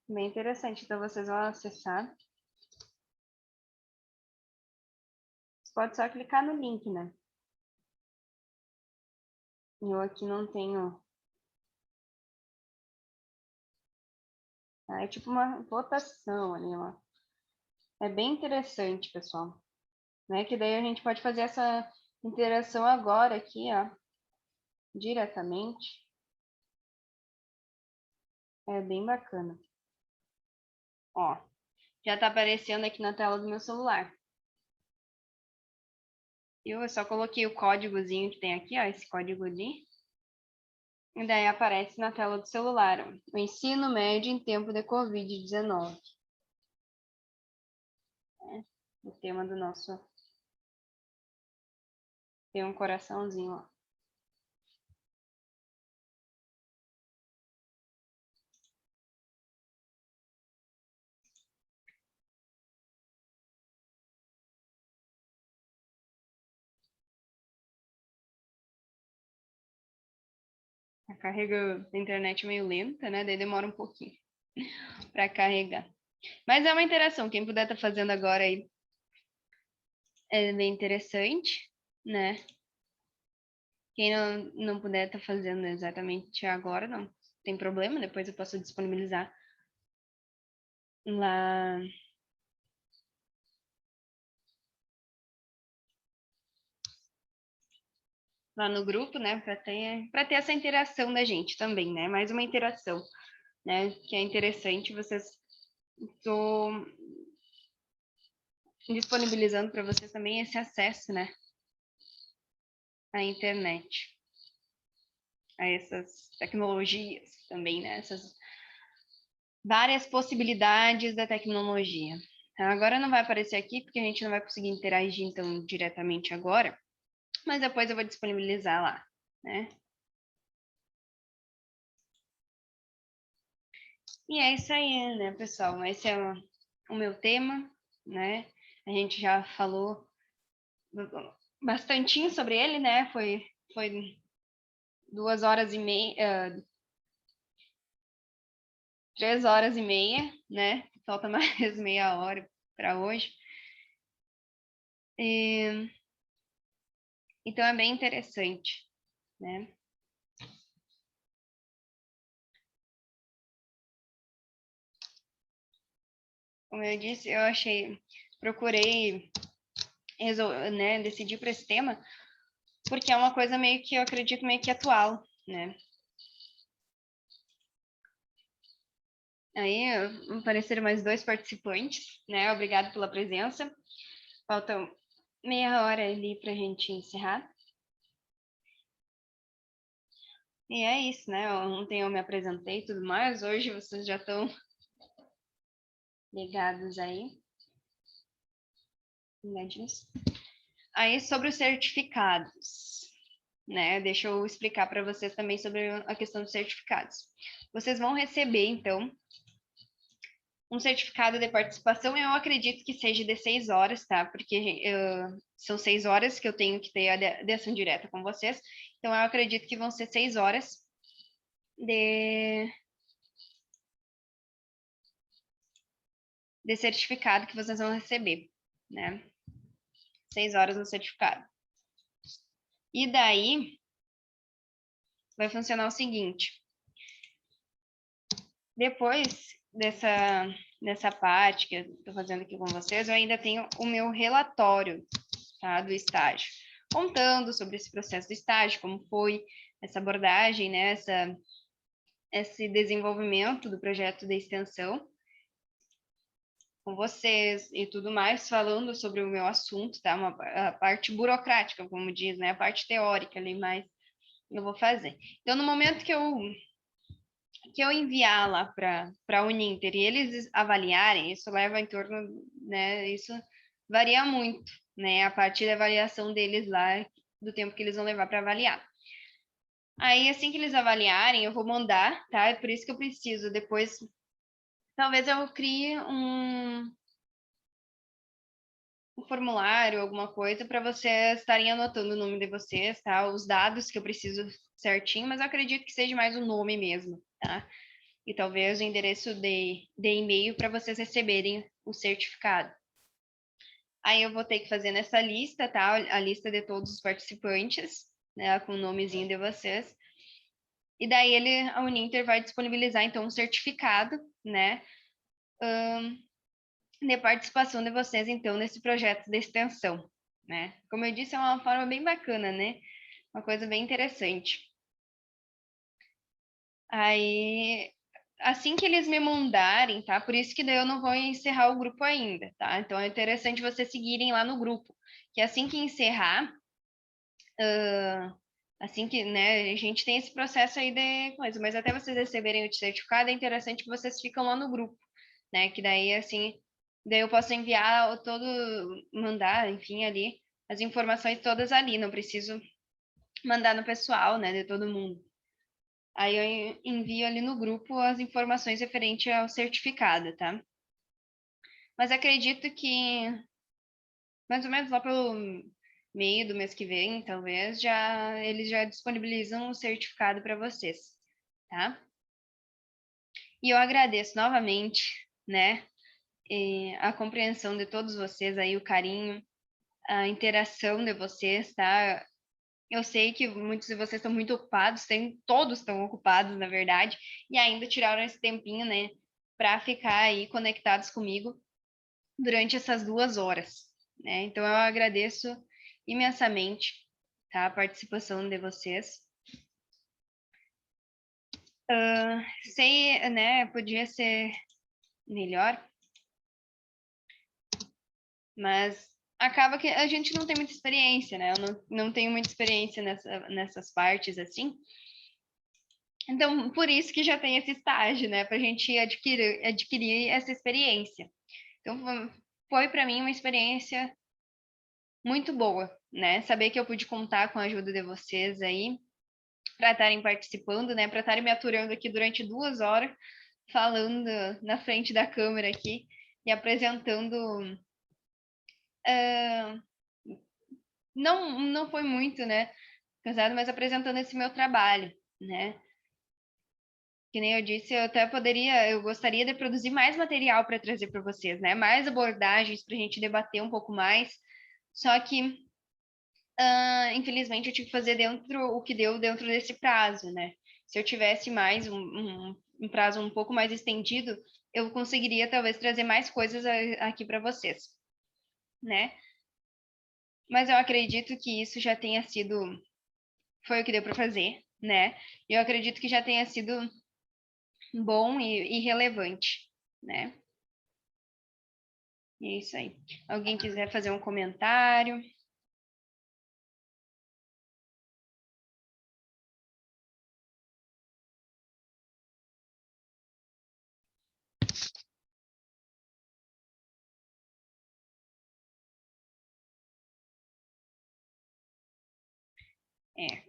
Bem interessante. Então, vocês vão acessar. Você pode só clicar no link, né? Eu aqui não tenho. É tipo uma votação ali, ó. É bem interessante, pessoal. né? Que daí a gente pode fazer essa interação agora aqui, ó, diretamente. É bem bacana. Ó, já tá aparecendo aqui na tela do meu celular. Eu só coloquei o códigozinho que tem aqui, ó, esse código ali. E daí aparece na tela do celular, ó, o ensino médio em tempo de Covid-19. O tema do nosso... Tem um coraçãozinho, ó. A carga da internet meio lenta, né? Daí demora um pouquinho para carregar. Mas é uma interação. Quem puder estar fazendo agora aí é bem interessante, né? Quem não puder estar fazendo exatamente agora, não tem problema. Depois eu posso disponibilizar lá no grupo, né? Para ter essa interação da gente também, né? Mais uma interação, né? Que é interessante. Estou disponibilizando para vocês também esse acesso, né? À internet, a essas tecnologias também, né? Essas várias possibilidades da tecnologia. Agora não vai aparecer aqui, porque a gente não vai conseguir interagir, então, diretamente agora, mas depois eu vou disponibilizar lá, né? E é isso aí, né, pessoal? Esse é o meu tema, né? A gente já falou bastantinho sobre ele, né? Foi 2h30, 3h30, né? Falta mais meia hora para hoje. Então é bem interessante, né? Como eu disse, procurei né, decidir para esse tema, porque é uma coisa meio que eu acredito meio que atual, né? Aí apareceram mais 2 participantes, né? Obrigado pela presença. Faltam meia hora ali para a gente encerrar. E é isso, né? Ontem eu me apresentei e tudo mais, hoje vocês já estão ligados aí. Aí sobre os certificados, né? Deixa eu explicar para vocês também sobre a questão dos certificados. Vocês vão receber, então, um certificado de participação, eu acredito que seja de 6 horas, tá? Porque são 6 horas que eu tenho que ter a ação direta com vocês. Então, eu acredito que vão ser 6 horas de certificado que vocês vão receber, né? 6 horas no certificado. E daí, vai funcionar o seguinte. Depois dessa parte que eu estou fazendo aqui com vocês, eu ainda tenho o meu relatório, tá, do estágio, contando sobre esse processo do estágio, como foi essa abordagem, né, esse desenvolvimento do projeto de extensão com vocês e tudo mais, falando sobre o meu assunto, tá, a parte burocrática, como diz, né, a parte teórica ali, mas eu vou fazer. Então, no momento que eu enviar lá para a Uninter e eles avaliarem, isso leva em torno, né, isso varia muito, né, a partir da avaliação deles lá, do tempo que eles vão levar para avaliar. Aí, assim que eles avaliarem, eu vou mandar, tá? É por isso que eu preciso depois, talvez eu crie um formulário, alguma coisa, para vocês estarem anotando o nome de vocês, tá? Os dados que eu preciso certinho, mas eu acredito que seja mais o nome mesmo, tá? E talvez o endereço de e-mail para vocês receberem o certificado. Aí eu vou ter que fazer nessa lista, tá? A lista de todos os participantes, né? Com o nomezinho de vocês. E daí a Uninter vai disponibilizar, então, um certificado, né? De participação de vocês, então, nesse projeto de extensão, né? Como eu disse, é uma forma bem bacana, né? Uma coisa bem interessante. Aí, assim que eles me mandarem, tá? Por isso que daí eu não vou encerrar o grupo ainda, tá? Então é interessante vocês seguirem lá no grupo, que assim que encerrar, assim que, né, a gente tem esse processo aí de coisa, mas até vocês receberem o certificado, é interessante que vocês ficam lá no grupo, né? Que daí, assim, daí eu posso enviar mandar, enfim, ali, as informações todas ali, não preciso mandar no pessoal, né, de todo mundo. Aí eu envio ali no grupo as informações referentes ao certificado, tá? Mas acredito que mais ou menos lá pelo meio do mês que vem, talvez, eles já disponibilizam o certificado para vocês, tá? E eu agradeço novamente, né, a compreensão de todos vocês aí, o carinho, a interação de vocês, tá? Eu sei que muitos de vocês estão muito ocupados, todos estão ocupados, na verdade, e ainda tiraram esse tempinho, né, para ficar aí conectados comigo durante essas 2 horas, né? Então eu agradeço imensamente, tá, a participação de vocês. Sei, né, podia ser melhor, mas acaba que a gente não tem muita experiência, né? Eu não tenho muita experiência nessas partes assim. Então, por isso que já tem esse estágio, né? Para a gente adquirir essa experiência. Então, foi para mim uma experiência muito boa, né? Saber que eu pude contar com a ajuda de vocês aí, para estarem participando, né? Para estarem me aturando aqui durante 2 horas, falando na frente da câmera aqui e apresentando. Não foi muito, né? Casado, mas apresentando esse meu trabalho, né? Que nem eu disse, eu gostaria de produzir mais material para trazer para vocês, né? Mais abordagens para a gente debater um pouco mais. Só que, infelizmente, eu tive que fazer o que deu dentro desse prazo, né? Se eu tivesse mais um prazo um pouco mais estendido, eu conseguiria talvez trazer mais coisas aqui para vocês, né? Mas eu acredito que isso já tenha sido, foi o que deu para fazer, né? Eu acredito que já tenha sido bom e relevante, né? E é isso aí. Alguém quiser fazer um comentário?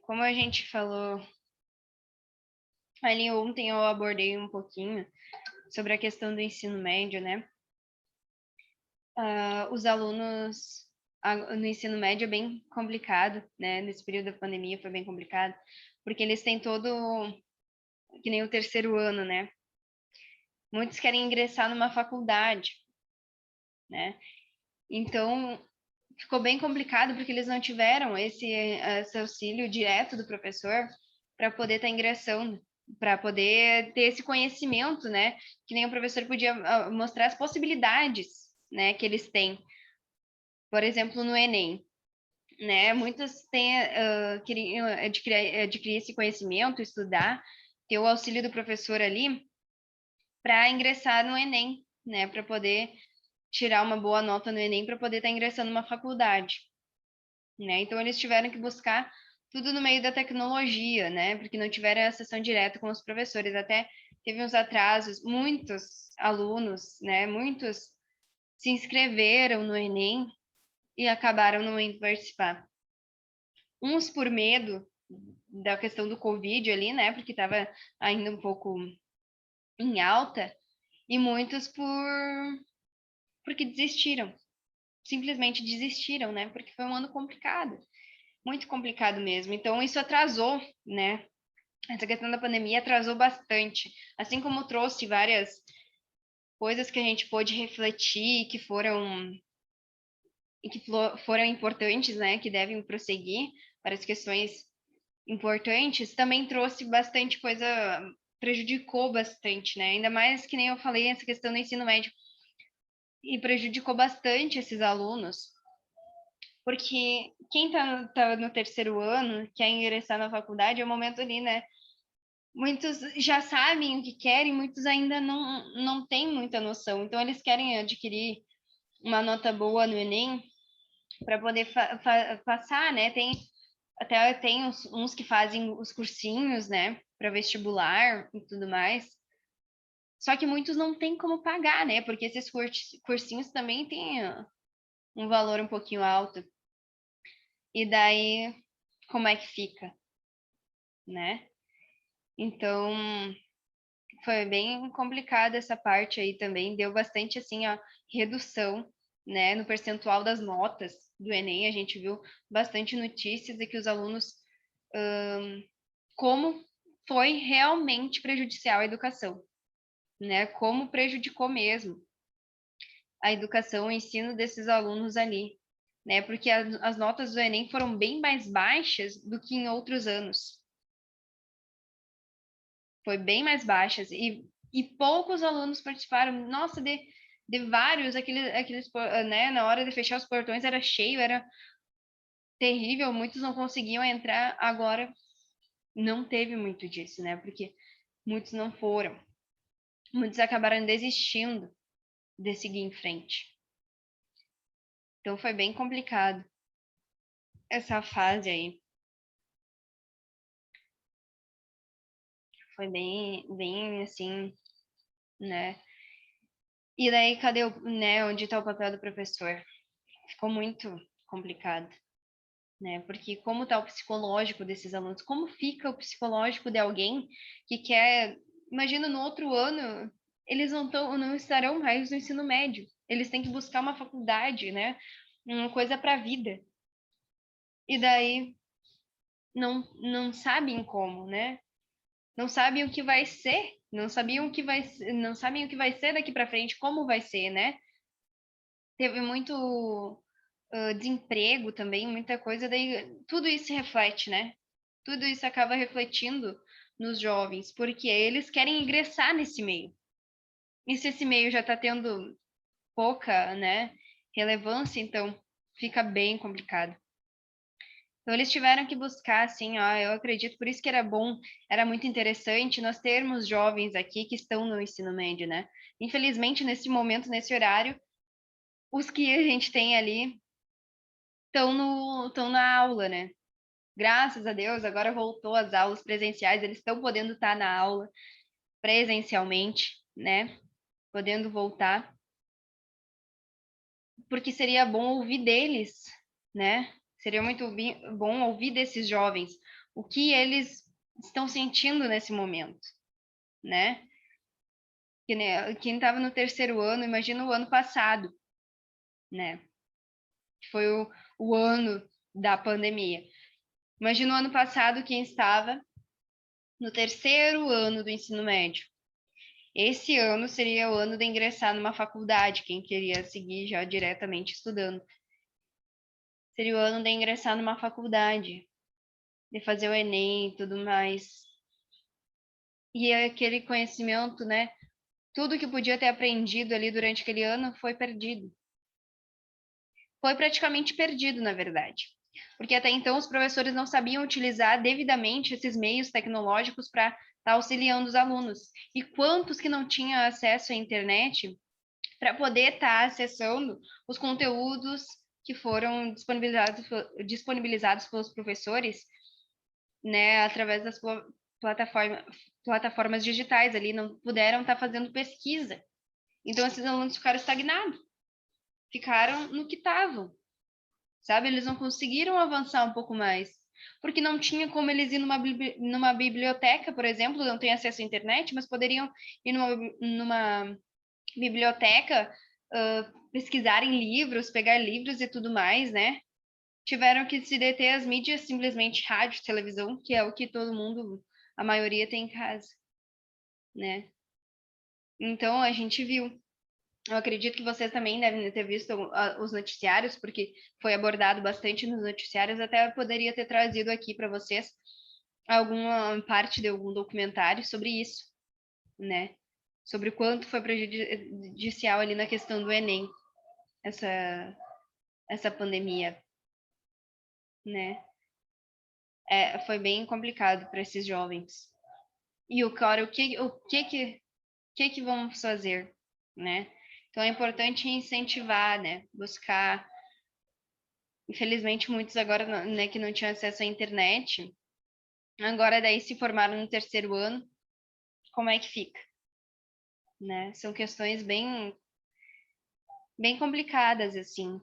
Como a gente falou ali ontem, eu abordei um pouquinho sobre a questão do ensino médio, né? Os alunos no ensino médio é bem complicado, né? Nesse período da pandemia foi bem complicado, porque eles têm todo, que nem o terceiro ano, né? Muitos querem ingressar numa faculdade, né? Então, ficou bem complicado porque eles não tiveram esse auxílio direto do professor para poder estar ingressando, para poder ter esse conhecimento, né? Que nem o professor podia mostrar as possibilidades, né, que eles têm. Por exemplo, no Enem, né? Muitos queriam adquirir esse conhecimento, estudar, ter o auxílio do professor ali para ingressar no Enem, né? Para poder tirar uma boa nota no Enem para poder estar ingressando numa faculdade, né? Então eles tiveram que buscar tudo no meio da tecnologia, né? Porque não tiveram a sessão direta com os professores, até teve uns atrasos, muitos alunos, né? Muitos se inscreveram no Enem e acabaram não indo participar. Uns por medo da questão do Covid ali, né? Porque estava ainda um pouco em alta, e muitos porque desistiram. Simplesmente desistiram, né? Porque foi um ano complicado, muito complicado mesmo. Então, isso atrasou, né? Essa questão da pandemia atrasou bastante. Assim como trouxe várias coisas que a gente pôde refletir, que foram importantes, né? Que devem prosseguir para as questões importantes, também trouxe bastante coisa, prejudicou bastante, né? Ainda mais que nem eu falei, essa questão do ensino médio, e prejudicou bastante esses alunos, Porque quem tá no terceiro ano, quer ingressar na faculdade, é o momento ali, né? Muitos já sabem o que querem, muitos ainda não têm muita noção. Então, eles querem adquirir uma nota boa no Enem para poder passar, né? Tem uns que fazem os cursinhos, né? Para vestibular e tudo mais. Só que muitos não têm como pagar, né? Porque esses cursinhos também têm um valor um pouquinho alto. E daí, como é que fica, né? Então, foi bem complicada essa parte aí também. Deu bastante, assim, a redução, né? No percentual das notas do Enem. A gente viu bastante notícias de que os alunos... como foi realmente prejudicial à educação, né? Como prejudicou mesmo a educação, o ensino desses alunos ali, né? Porque as notas do Enem foram bem mais baixas do que em outros anos. Foi bem mais baixas e poucos alunos participaram. Nossa, de vários, aqueles, né? Na hora de fechar os portões era cheio, era terrível, muitos não conseguiam entrar. Agora não teve muito disso, né? Porque muitos não foram. Muitos acabaram desistindo de seguir em frente. Então foi bem complicado essa fase aí. Foi bem assim, né? E daí, cadê né, onde está o papel do professor? Ficou muito complicado, né? Porque como está o psicológico desses alunos? Como fica o psicológico de alguém que quer... Imagina, no outro ano, eles não estarão mais no ensino médio. Eles têm que buscar uma faculdade, né? Uma coisa para a vida. E daí, não sabem como, né? Não sabem o que vai ser, não sabem o que vai ser daqui para frente, como vai ser, né? Teve muito desemprego também, muita coisa, daí tudo isso se reflete, né? Tudo isso acaba refletindo nos jovens, porque eles querem ingressar nesse meio. E se esse meio já está tendo pouca, né, relevância, então fica bem complicado. Então, eles tiveram que buscar, assim, ó, eu acredito, por isso que era bom, era muito interessante nós termos jovens aqui que estão no ensino médio, né? Infelizmente, nesse momento, nesse horário, os que a gente tem ali estão na aula, né? Graças a Deus, agora voltou às aulas presenciais, eles estão podendo estar na aula presencialmente, né? Podendo voltar, porque seria bom ouvir deles, né? Seria muito bom ouvir desses jovens o que eles estão sentindo nesse momento, né? Quem estava no terceiro ano, imagina o ano passado, né? Que foi o ano da pandemia. Imagina o ano passado quem estava no terceiro ano do ensino médio. Esse ano seria o ano de ingressar numa faculdade, quem queria seguir já diretamente estudando. Seria o ano de ingressar numa faculdade, de fazer o Enem e tudo mais. E aquele conhecimento, né? Tudo que podia ter aprendido ali durante aquele ano foi perdido. Foi praticamente perdido, na verdade. Porque até então os professores não sabiam utilizar devidamente esses meios tecnológicos para estar auxiliando os alunos. E quantos que não tinham acesso à internet para poder estar acessando os conteúdos que foram disponibilizados pelos professores, né, através das plataformas digitais ali, não puderam estar fazendo pesquisa. Então, esses alunos ficaram estagnados, ficaram no que estavam, sabe? Eles não conseguiram avançar um pouco mais, porque não tinha como eles ir numa biblioteca, por exemplo, não tem acesso à internet, mas poderiam ir numa biblioteca, pesquisarem livros, pegar livros e tudo mais, né? Tiveram que se deter às mídias, simplesmente rádio, televisão, que é o que todo mundo, a maioria tem em casa, né? Então, a gente viu. Eu acredito que vocês também devem ter visto os noticiários, porque foi abordado bastante nos noticiários. Até eu poderia ter trazido aqui para vocês alguma parte de algum documentário sobre isso, né? Sobre o quanto foi prejudicial ali na questão do Enem, essa pandemia. né? Foi bem complicado para esses jovens. E o que vamos fazer, né? Então é importante incentivar, né? Buscar. Infelizmente, muitos agora, né, que não tinham acesso à internet, agora daí se formaram no terceiro ano, como é que fica, né? São questões bem complicadas, assim,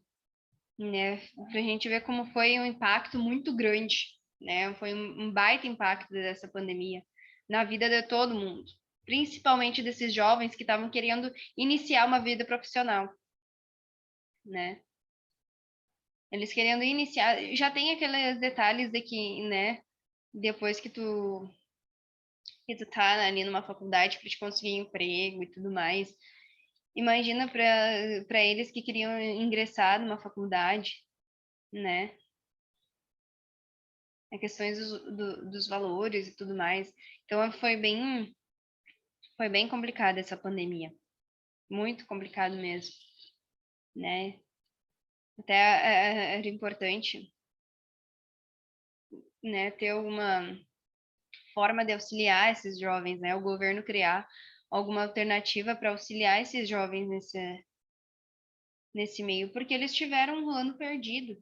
né? Pra gente ver como foi um impacto muito grande, né? Foi um baita impacto dessa pandemia na vida de todo mundo, principalmente desses jovens que estavam querendo iniciar uma vida profissional, né? Eles querendo iniciar, já tem aqueles detalhes de que, né, depois que tu tá ali numa faculdade para te conseguir emprego e tudo mais. Imagina para eles que queriam ingressar numa faculdade, né? A questões dos valores e tudo mais. Então foi bem complicada essa pandemia. Muito complicado mesmo, né? Até era importante, né, ter alguma forma de auxiliar esses jovens, né? O governo criar alguma alternativa para auxiliar esses jovens nesse meio, porque eles tiveram um ano perdido.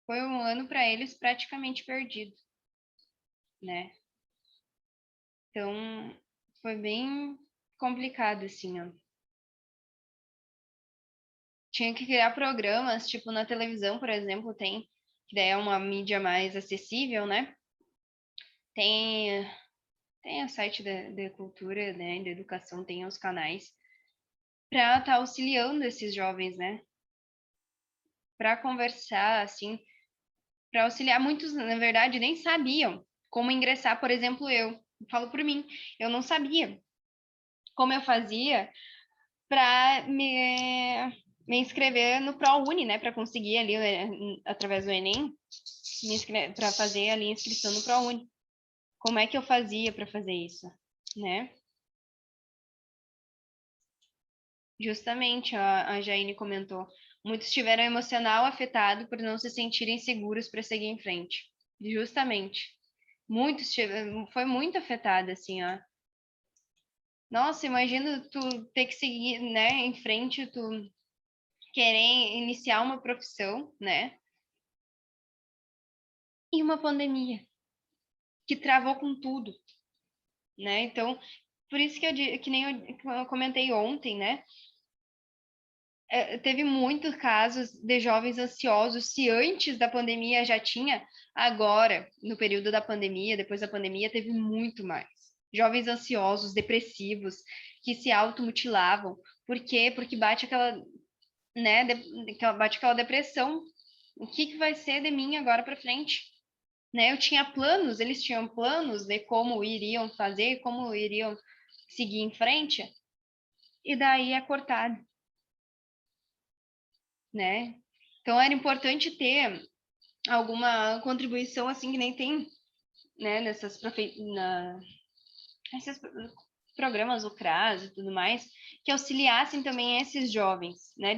Foi um ano para eles praticamente perdido, né? Então, foi bem complicado, assim, ó. Tinha que criar programas, tipo na televisão, por exemplo, que daí é uma mídia mais acessível, né? Tem, tem o site da cultura, né, da educação, tem os canais, para estar auxiliando esses jovens, né? Para conversar, assim, para auxiliar. Muitos, na verdade, nem sabiam como ingressar, por exemplo, eu falo por mim, eu não sabia como eu fazia para me inscrever no ProUni, né, para conseguir ali, através do Enem, para fazer ali a inscrição no ProUni. Como é que eu fazia para fazer isso, né? Justamente, a Jaine comentou, muitos tiveram emocional afetado por não se sentirem seguros para seguir em frente. Justamente. Muitos tiveram, foi muito afetado, assim, ó. Nossa, imagina tu ter que seguir, né, em frente, tu querer iniciar uma profissão, né? E uma pandemia que travou com tudo, né? Então, por isso que que nem eu comentei ontem, né? Teve muitos casos de jovens ansiosos, se antes da pandemia já tinha, agora, no período da pandemia, depois da pandemia, teve muito mais. Jovens ansiosos, depressivos, que se automutilavam. Por quê? Porque bate aquela, né, bate aquela depressão. O que vai ser de mim agora para frente? Né? Eu tinha planos, eles tinham planos de como iriam fazer, como iriam seguir em frente, e daí é cortado, né? Então era importante ter alguma contribuição assim que nem tem, né, nesses programas, o CRAS e tudo mais, que auxiliassem também esses jovens, né,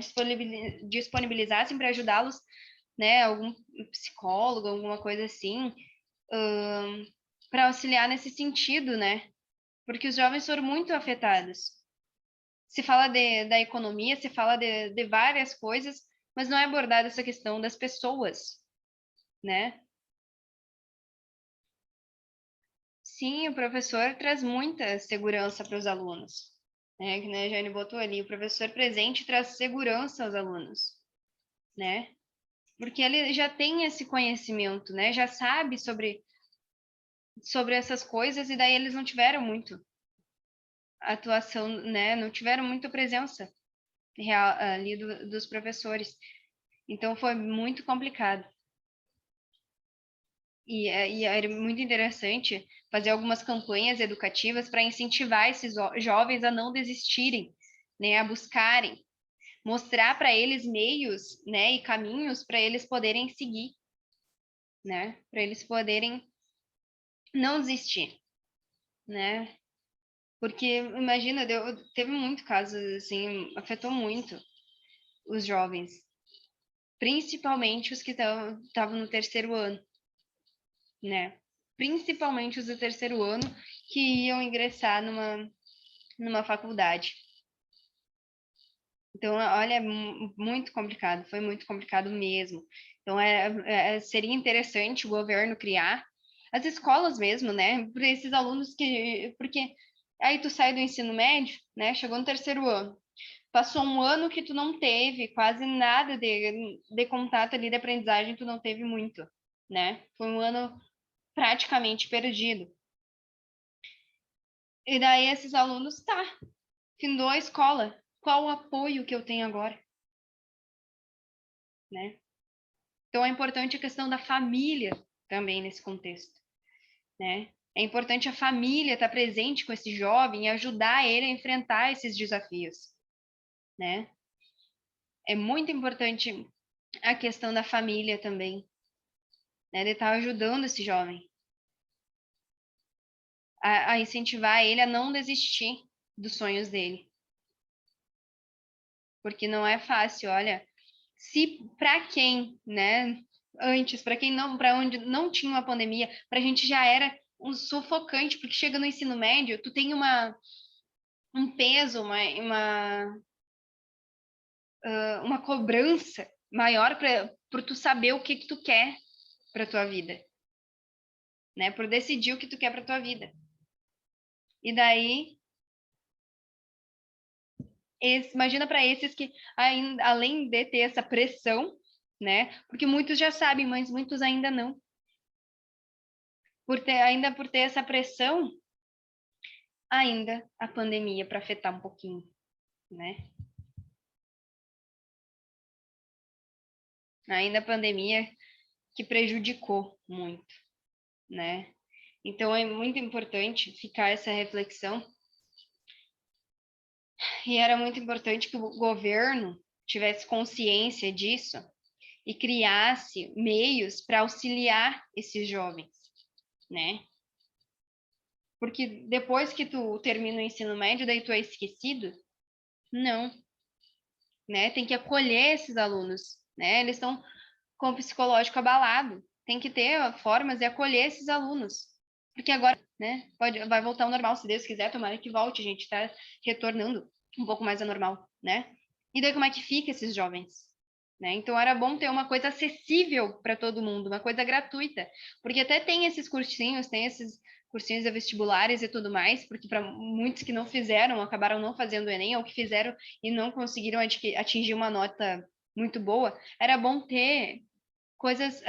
disponibilizassem para ajudá-los, né, algum psicólogo, alguma coisa assim, para auxiliar nesse sentido, né? Porque os jovens foram muito afetados. Se fala da economia, se fala de várias coisas, mas não é abordada essa questão das pessoas, né? Sim, o professor traz muita segurança para os alunos, né? Que a Jane botou ali, o professor presente traz segurança aos alunos, né? Porque ele já tem esse conhecimento, né? Já sabe sobre essas coisas e daí eles não tiveram muito atuação, né? Não tiveram muita presença real ali dos professores. Então foi muito complicado. E era muito interessante fazer algumas campanhas educativas para incentivar esses jovens a não desistirem, né, a buscarem, mostrar para eles meios, né, e caminhos para eles poderem seguir, né, para eles poderem não desistir, né? Porque imagina, teve muito casos assim, afetou muito os jovens, principalmente os que estavam no terceiro ano, né? Principalmente os do terceiro ano que iam ingressar numa faculdade. Então, olha, é muito complicado, foi muito complicado mesmo. Então, seria interessante o governo criar as escolas mesmo, né, para esses alunos porque aí tu sai do ensino médio, né, chegou no terceiro ano, passou um ano que tu não teve quase nada de contato ali, de aprendizagem, tu não teve muito, né, foi um ano praticamente perdido. E daí esses alunos, findou a escola, qual o apoio que eu tenho agora? Né? Então é importante a questão da família também nesse contexto, né? É importante a família estar presente com esse jovem e ajudar ele a enfrentar esses desafios, né? É muito importante a questão da família também, né? De estar ajudando esse jovem a incentivar ele a não desistir dos sonhos dele, porque não é fácil, olha, se para quem, né, antes, para quem não, para onde não tinha uma pandemia, para a gente já era um sufocante, porque chega no ensino médio, tu tem um peso, uma cobrança maior por tu saber o que tu quer para tua vida, né? Por decidir o que tu quer para tua vida. E daí, imagina para esses que, além de ter essa pressão, né? Porque muitos já sabem, mas muitos ainda não. Por ter essa pressão, ainda a pandemia para afetar um pouquinho, né? Ainda a pandemia que prejudicou muito, né? Então é muito importante ficar essa reflexão e era muito importante que o governo tivesse consciência disso e criasse meios para auxiliar esses jovens, né? Porque depois que tu termina o ensino médio, daí tu é esquecido? Não, né? Tem que acolher esses alunos, né? Eles estão com o psicológico abalado. Tem que ter formas de acolher esses alunos. Porque agora, né, vai voltar ao normal, se Deus quiser, tomara que volte, a gente está retornando um pouco mais ao normal, né? E daí como é que fica esses jovens? Né? Então era bom ter uma coisa acessível para todo mundo, uma coisa gratuita, porque até tem esses cursinhos, tem esses cursinhos de vestibulares e tudo mais, porque para muitos que não fizeram, acabaram não fazendo o Enem, ou que fizeram e não conseguiram atingir uma nota muito boa, era bom ter coisas,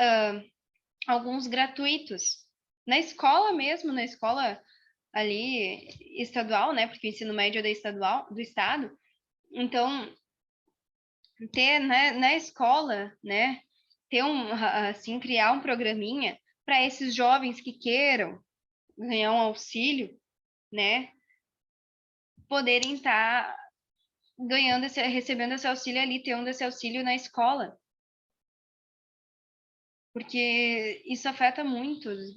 alguns gratuitos. Na escola mesmo, na escola ali estadual, né? Porque o ensino médio é da estadual, do estado. Então, ter, né, na escola, né? Ter assim, criar um programinha para esses jovens que queiram ganhar um auxílio, né? Poderem estar recebendo esse auxílio ali, tendo esse auxílio na escola. Porque isso afeta muitas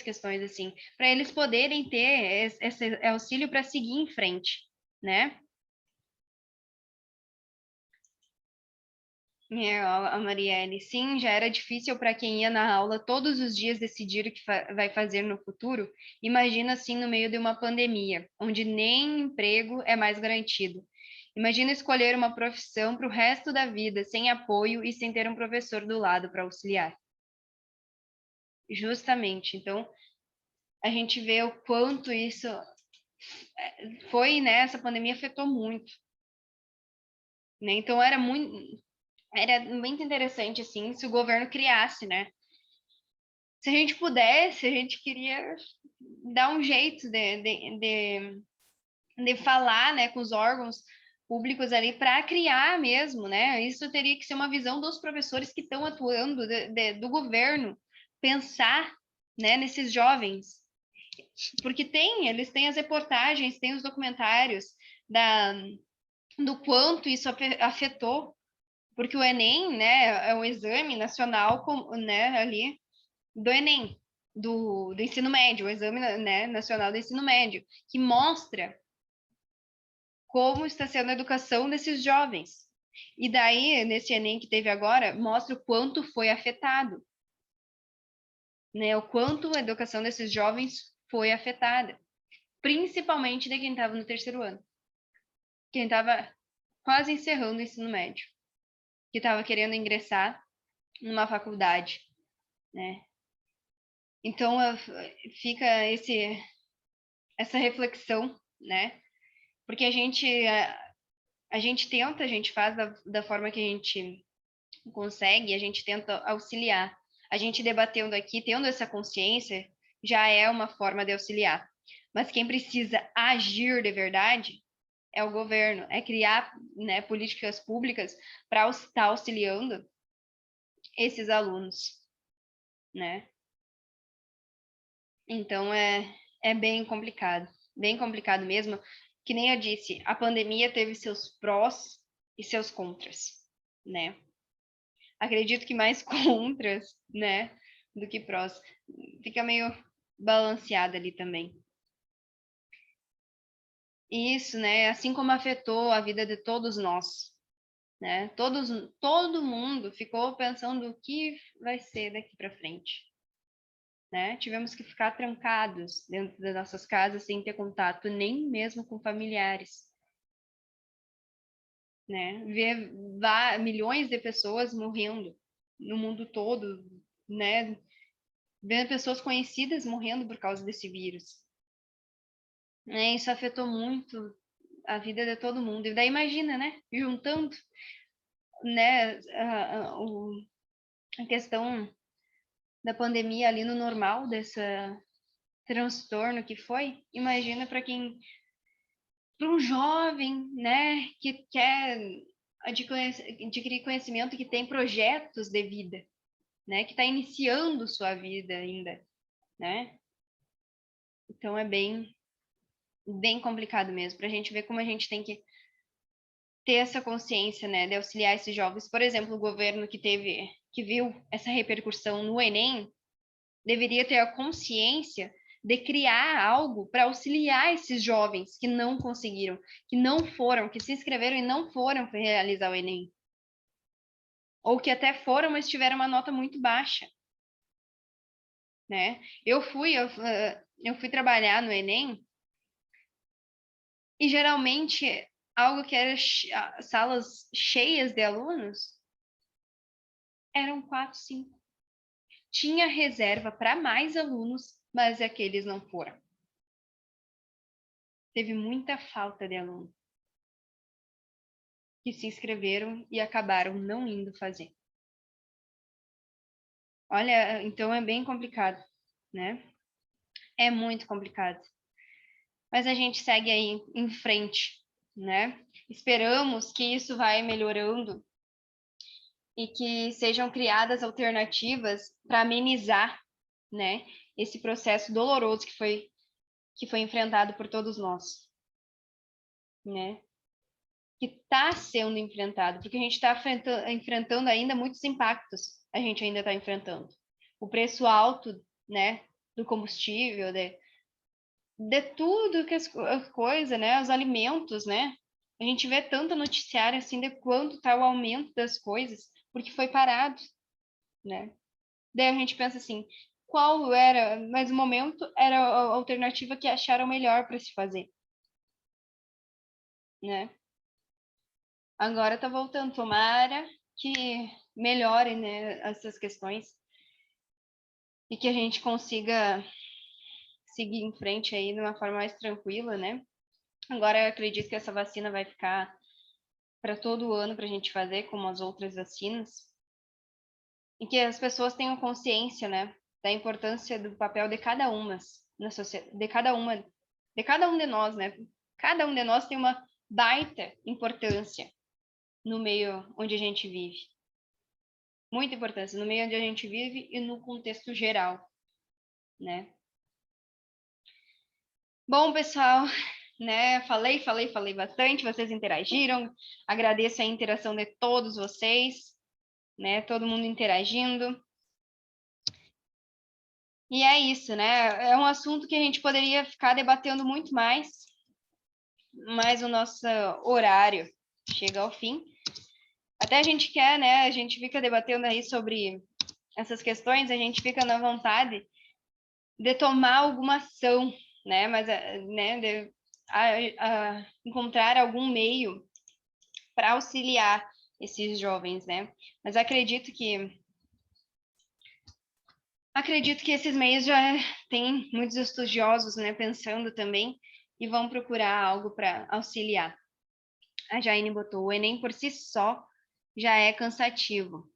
questões, assim, para eles poderem ter esse auxílio para seguir em frente, né? A Marielle, sim, já era difícil para quem ia na aula todos os dias decidir o que vai fazer no futuro. Imagina assim no meio de uma pandemia, onde nem emprego é mais garantido. Imagina escolher uma profissão para o resto da vida, sem apoio e sem ter um professor do lado para auxiliar. Justamente. Então, a gente vê o quanto isso foi, né? Essa pandemia afetou muito, né? Então era muito interessante assim se o governo criasse, né? Se a gente pudesse, a gente queria dar um jeito de falar, né, com os órgãos públicos ali para criar mesmo, né? Isso teria que ser uma visão dos professores que estão atuando, do governo, pensar, né, nesses jovens, porque eles têm as reportagens, têm os documentários do quanto isso afetou, porque o Enem, né, é um exame nacional, né, ali do Enem, do ensino médio, o exame, né, nacional do ensino médio, que mostra como está sendo a educação desses jovens. E daí, nesse Enem que teve agora, mostra o quanto foi afetado, né? O quanto a educação desses jovens foi afetada, principalmente de quem estava no terceiro ano, quem estava quase encerrando o ensino médio, que estava querendo ingressar numa faculdade, né? Então, fica essa reflexão, né? Porque a gente tenta, a gente faz da forma que a gente consegue, a gente tenta auxiliar. A gente debatendo aqui, tendo essa consciência, já é uma forma de auxiliar. Mas quem precisa agir de verdade é o governo, é criar, né, políticas públicas para estar auxiliando esses alunos, né? Então é bem complicado mesmo. Que nem eu disse, a pandemia teve seus prós e seus contras, né? Acredito que mais contras, né, do que prós. Fica meio balanceada ali também. Isso, né, assim como afetou a vida de todos nós, né? Todo mundo ficou pensando o que vai ser daqui para frente, né? Tivemos que ficar trancados dentro das nossas casas sem ter contato nem mesmo com familiares, né? Ver milhões de pessoas morrendo no mundo todo, né? Vendo pessoas conhecidas morrendo por causa desse vírus, né? Isso afetou muito a vida de todo mundo. E daí imagina, né? Juntando, né? A questão da pandemia ali no normal desse transtorno que foi. Imagina para para um jovem, né? Que quer adquirir conhecimento, que tem projetos de vida, né? Que está iniciando sua vida ainda, né? Então é bem complicado mesmo, para a gente ver como a gente tem que ter essa consciência, né, de auxiliar esses jovens. Por exemplo, o governo que viu essa repercussão no Enem, deveria ter a consciência de criar algo para auxiliar esses jovens que não conseguiram, que não foram, que se inscreveram e não foram para realizar o Enem. Ou que até foram, mas tiveram uma nota muito baixa, né? Eu fui trabalhar no Enem e geralmente algo que era salas cheias de alunos eram 4, 5. Tinha reserva para mais alunos, mas aqueles não foram. Teve muita falta de aluno que se inscreveram e acabaram não indo fazer. Olha, então é bem complicado, né? É muito complicado. Mas a gente segue aí em frente, né? Esperamos que isso vai melhorando e que sejam criadas alternativas para amenizar, né, esse processo doloroso que foi enfrentado por todos nós, né? Que está sendo enfrentado, porque a gente está enfrentando ainda muitos impactos, a gente ainda está enfrentando. O preço alto, né, do combustível, de tudo que as coisas, né, os alimentos, né? A gente vê tanto noticiário assim de quanto está o aumento das coisas, porque foi parado, né? Daí a gente pensa assim, qual era, mas no momento era a alternativa que acharam melhor para se fazer, né? Agora tá voltando, tomara que melhore, né, essas questões e que a gente consiga seguir em frente aí de uma forma mais tranquila, né? Agora eu acredito que essa vacina vai ficar para todo ano para a gente fazer, como as outras vacinas, e que as pessoas tenham consciência, né, da importância do papel de cada uma na sociedade, de cada um de nós, né? Cada um de nós tem uma baita importância no meio onde a gente vive. Muita importância no meio onde a gente vive e no contexto geral, né? Bom, pessoal, né? Falei bastante, vocês interagiram. Agradeço a interação de todos vocês, né? Todo mundo interagindo. E é isso, né? É um assunto que a gente poderia ficar debatendo muito mais, mas o nosso horário chega ao fim. Até a gente quer, né? A gente fica debatendo aí sobre essas questões, a gente fica na vontade de tomar alguma ação, né? Mas, né, de encontrar algum meio para auxiliar esses jovens, né? Mas acredito que esses meios já tem muitos estudiosos, né, pensando também e vão procurar algo para auxiliar. A Jaine botou: o Enem por si só já é cansativo.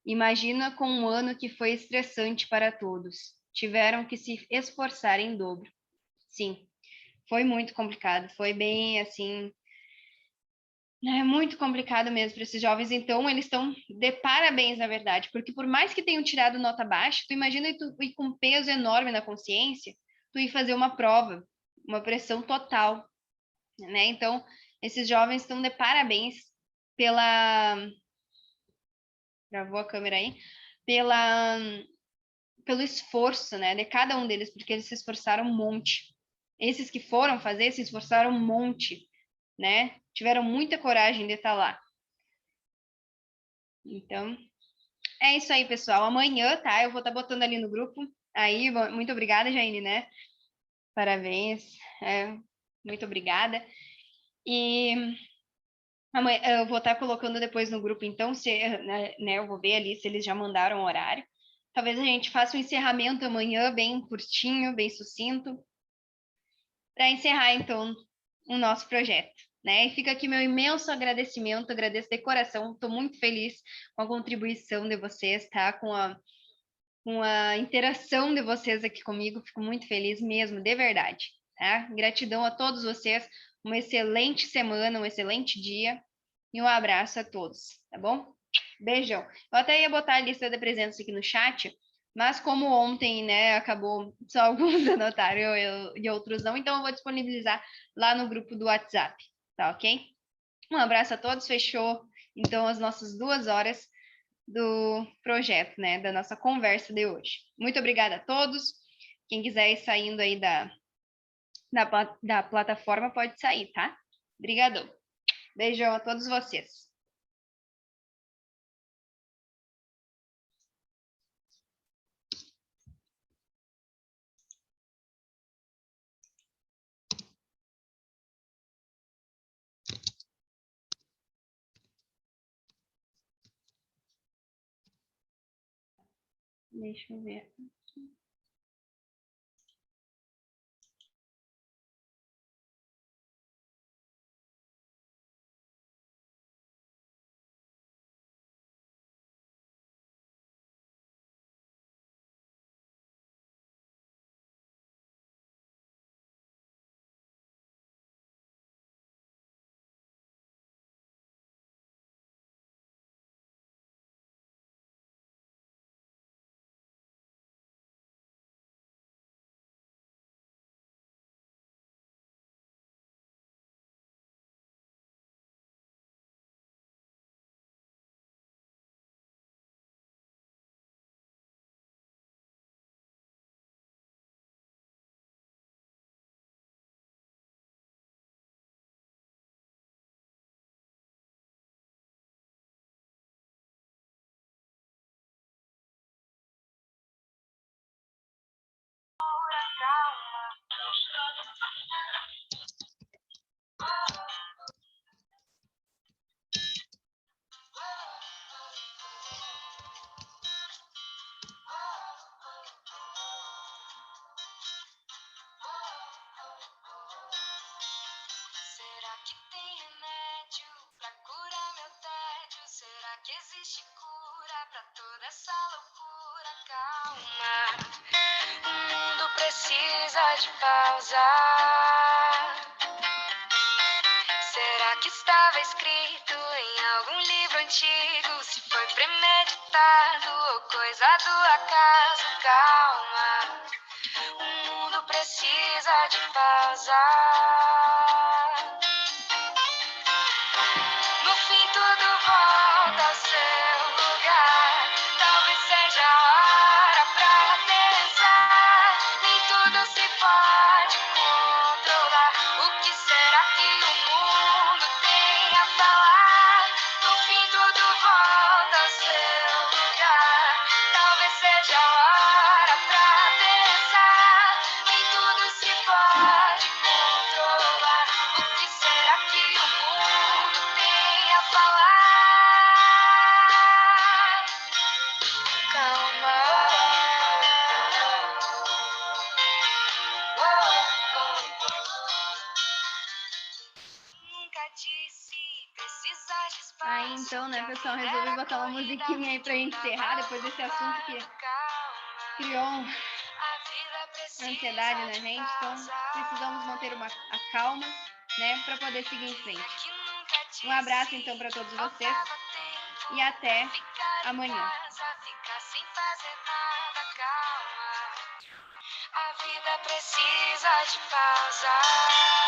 Imagina com um ano que foi estressante para todos. Tiveram que se esforçar em dobro. Sim, foi muito complicado. Foi bem assim. É muito complicado mesmo para esses jovens. Então, eles estão de parabéns, na verdade, porque por mais que tenham tirado nota baixa, tu imagina tu ir com um peso enorme na consciência, tu ir fazer uma prova, uma pressão total, né? Então, esses jovens estão de parabéns pela. Gravou a câmera aí? Pela pelo esforço, né, de cada um deles, porque eles se esforçaram um monte. Esses que foram fazer se esforçaram um monte, né? Tiveram muita coragem de estar lá. Então, é isso aí, pessoal. Amanhã, tá? Eu vou estar botando ali no grupo. Aí, muito obrigada, Jaine, né? Parabéns. Muito obrigada. E amanhã eu vou estar colocando depois no grupo, então, se, né, eu vou ver ali se eles já mandaram o horário. Talvez a gente faça um encerramento amanhã, bem curtinho, bem sucinto, para encerrar, então, o nosso projeto. Né? E fica aqui meu imenso agradecimento, agradeço de coração, estou muito feliz com a contribuição de vocês, tá? Com a interação de vocês aqui comigo, fico muito feliz mesmo, de verdade. Tá? Gratidão a todos vocês, uma excelente semana, um excelente dia e um abraço a todos, tá bom? Beijão. Eu até ia botar a lista de presença aqui no chat, mas como ontem, né, acabou só alguns anotaram e outros não, então eu vou disponibilizar lá no grupo do WhatsApp, tá ok? Um abraço a todos, fechou então as nossas 2 horas do projeto, né, da nossa conversa de hoje. Muito obrigada a todos. Quem quiser ir saindo aí da plataforma pode sair, tá? Obrigadão. Beijão a todos vocês. Deixa eu ver. Será que tem remédio pra curar meu tédio? Será que existe cura pra toda essa loucura? Calma, o mundo precisa de pausa. Será que estava escrito em algum livro antigo? Se foi premeditado ou coisa do acaso? Calma, o mundo precisa de pausa. No fim tudo volta ao seu lugar. Talvez seja a hora pra pensar. Nem tudo se pode controlar. O que será que o mundo tem a falar? No Aí então, né, pessoal, resolvi botar uma musiquinha aí pra gente encerrar depois desse assunto que criou ansiedade na gente. Então, precisamos manter a calma, né, pra poder seguir em frente. Um abraço então pra todos vocês e até amanhã. A vida precisa de pausa.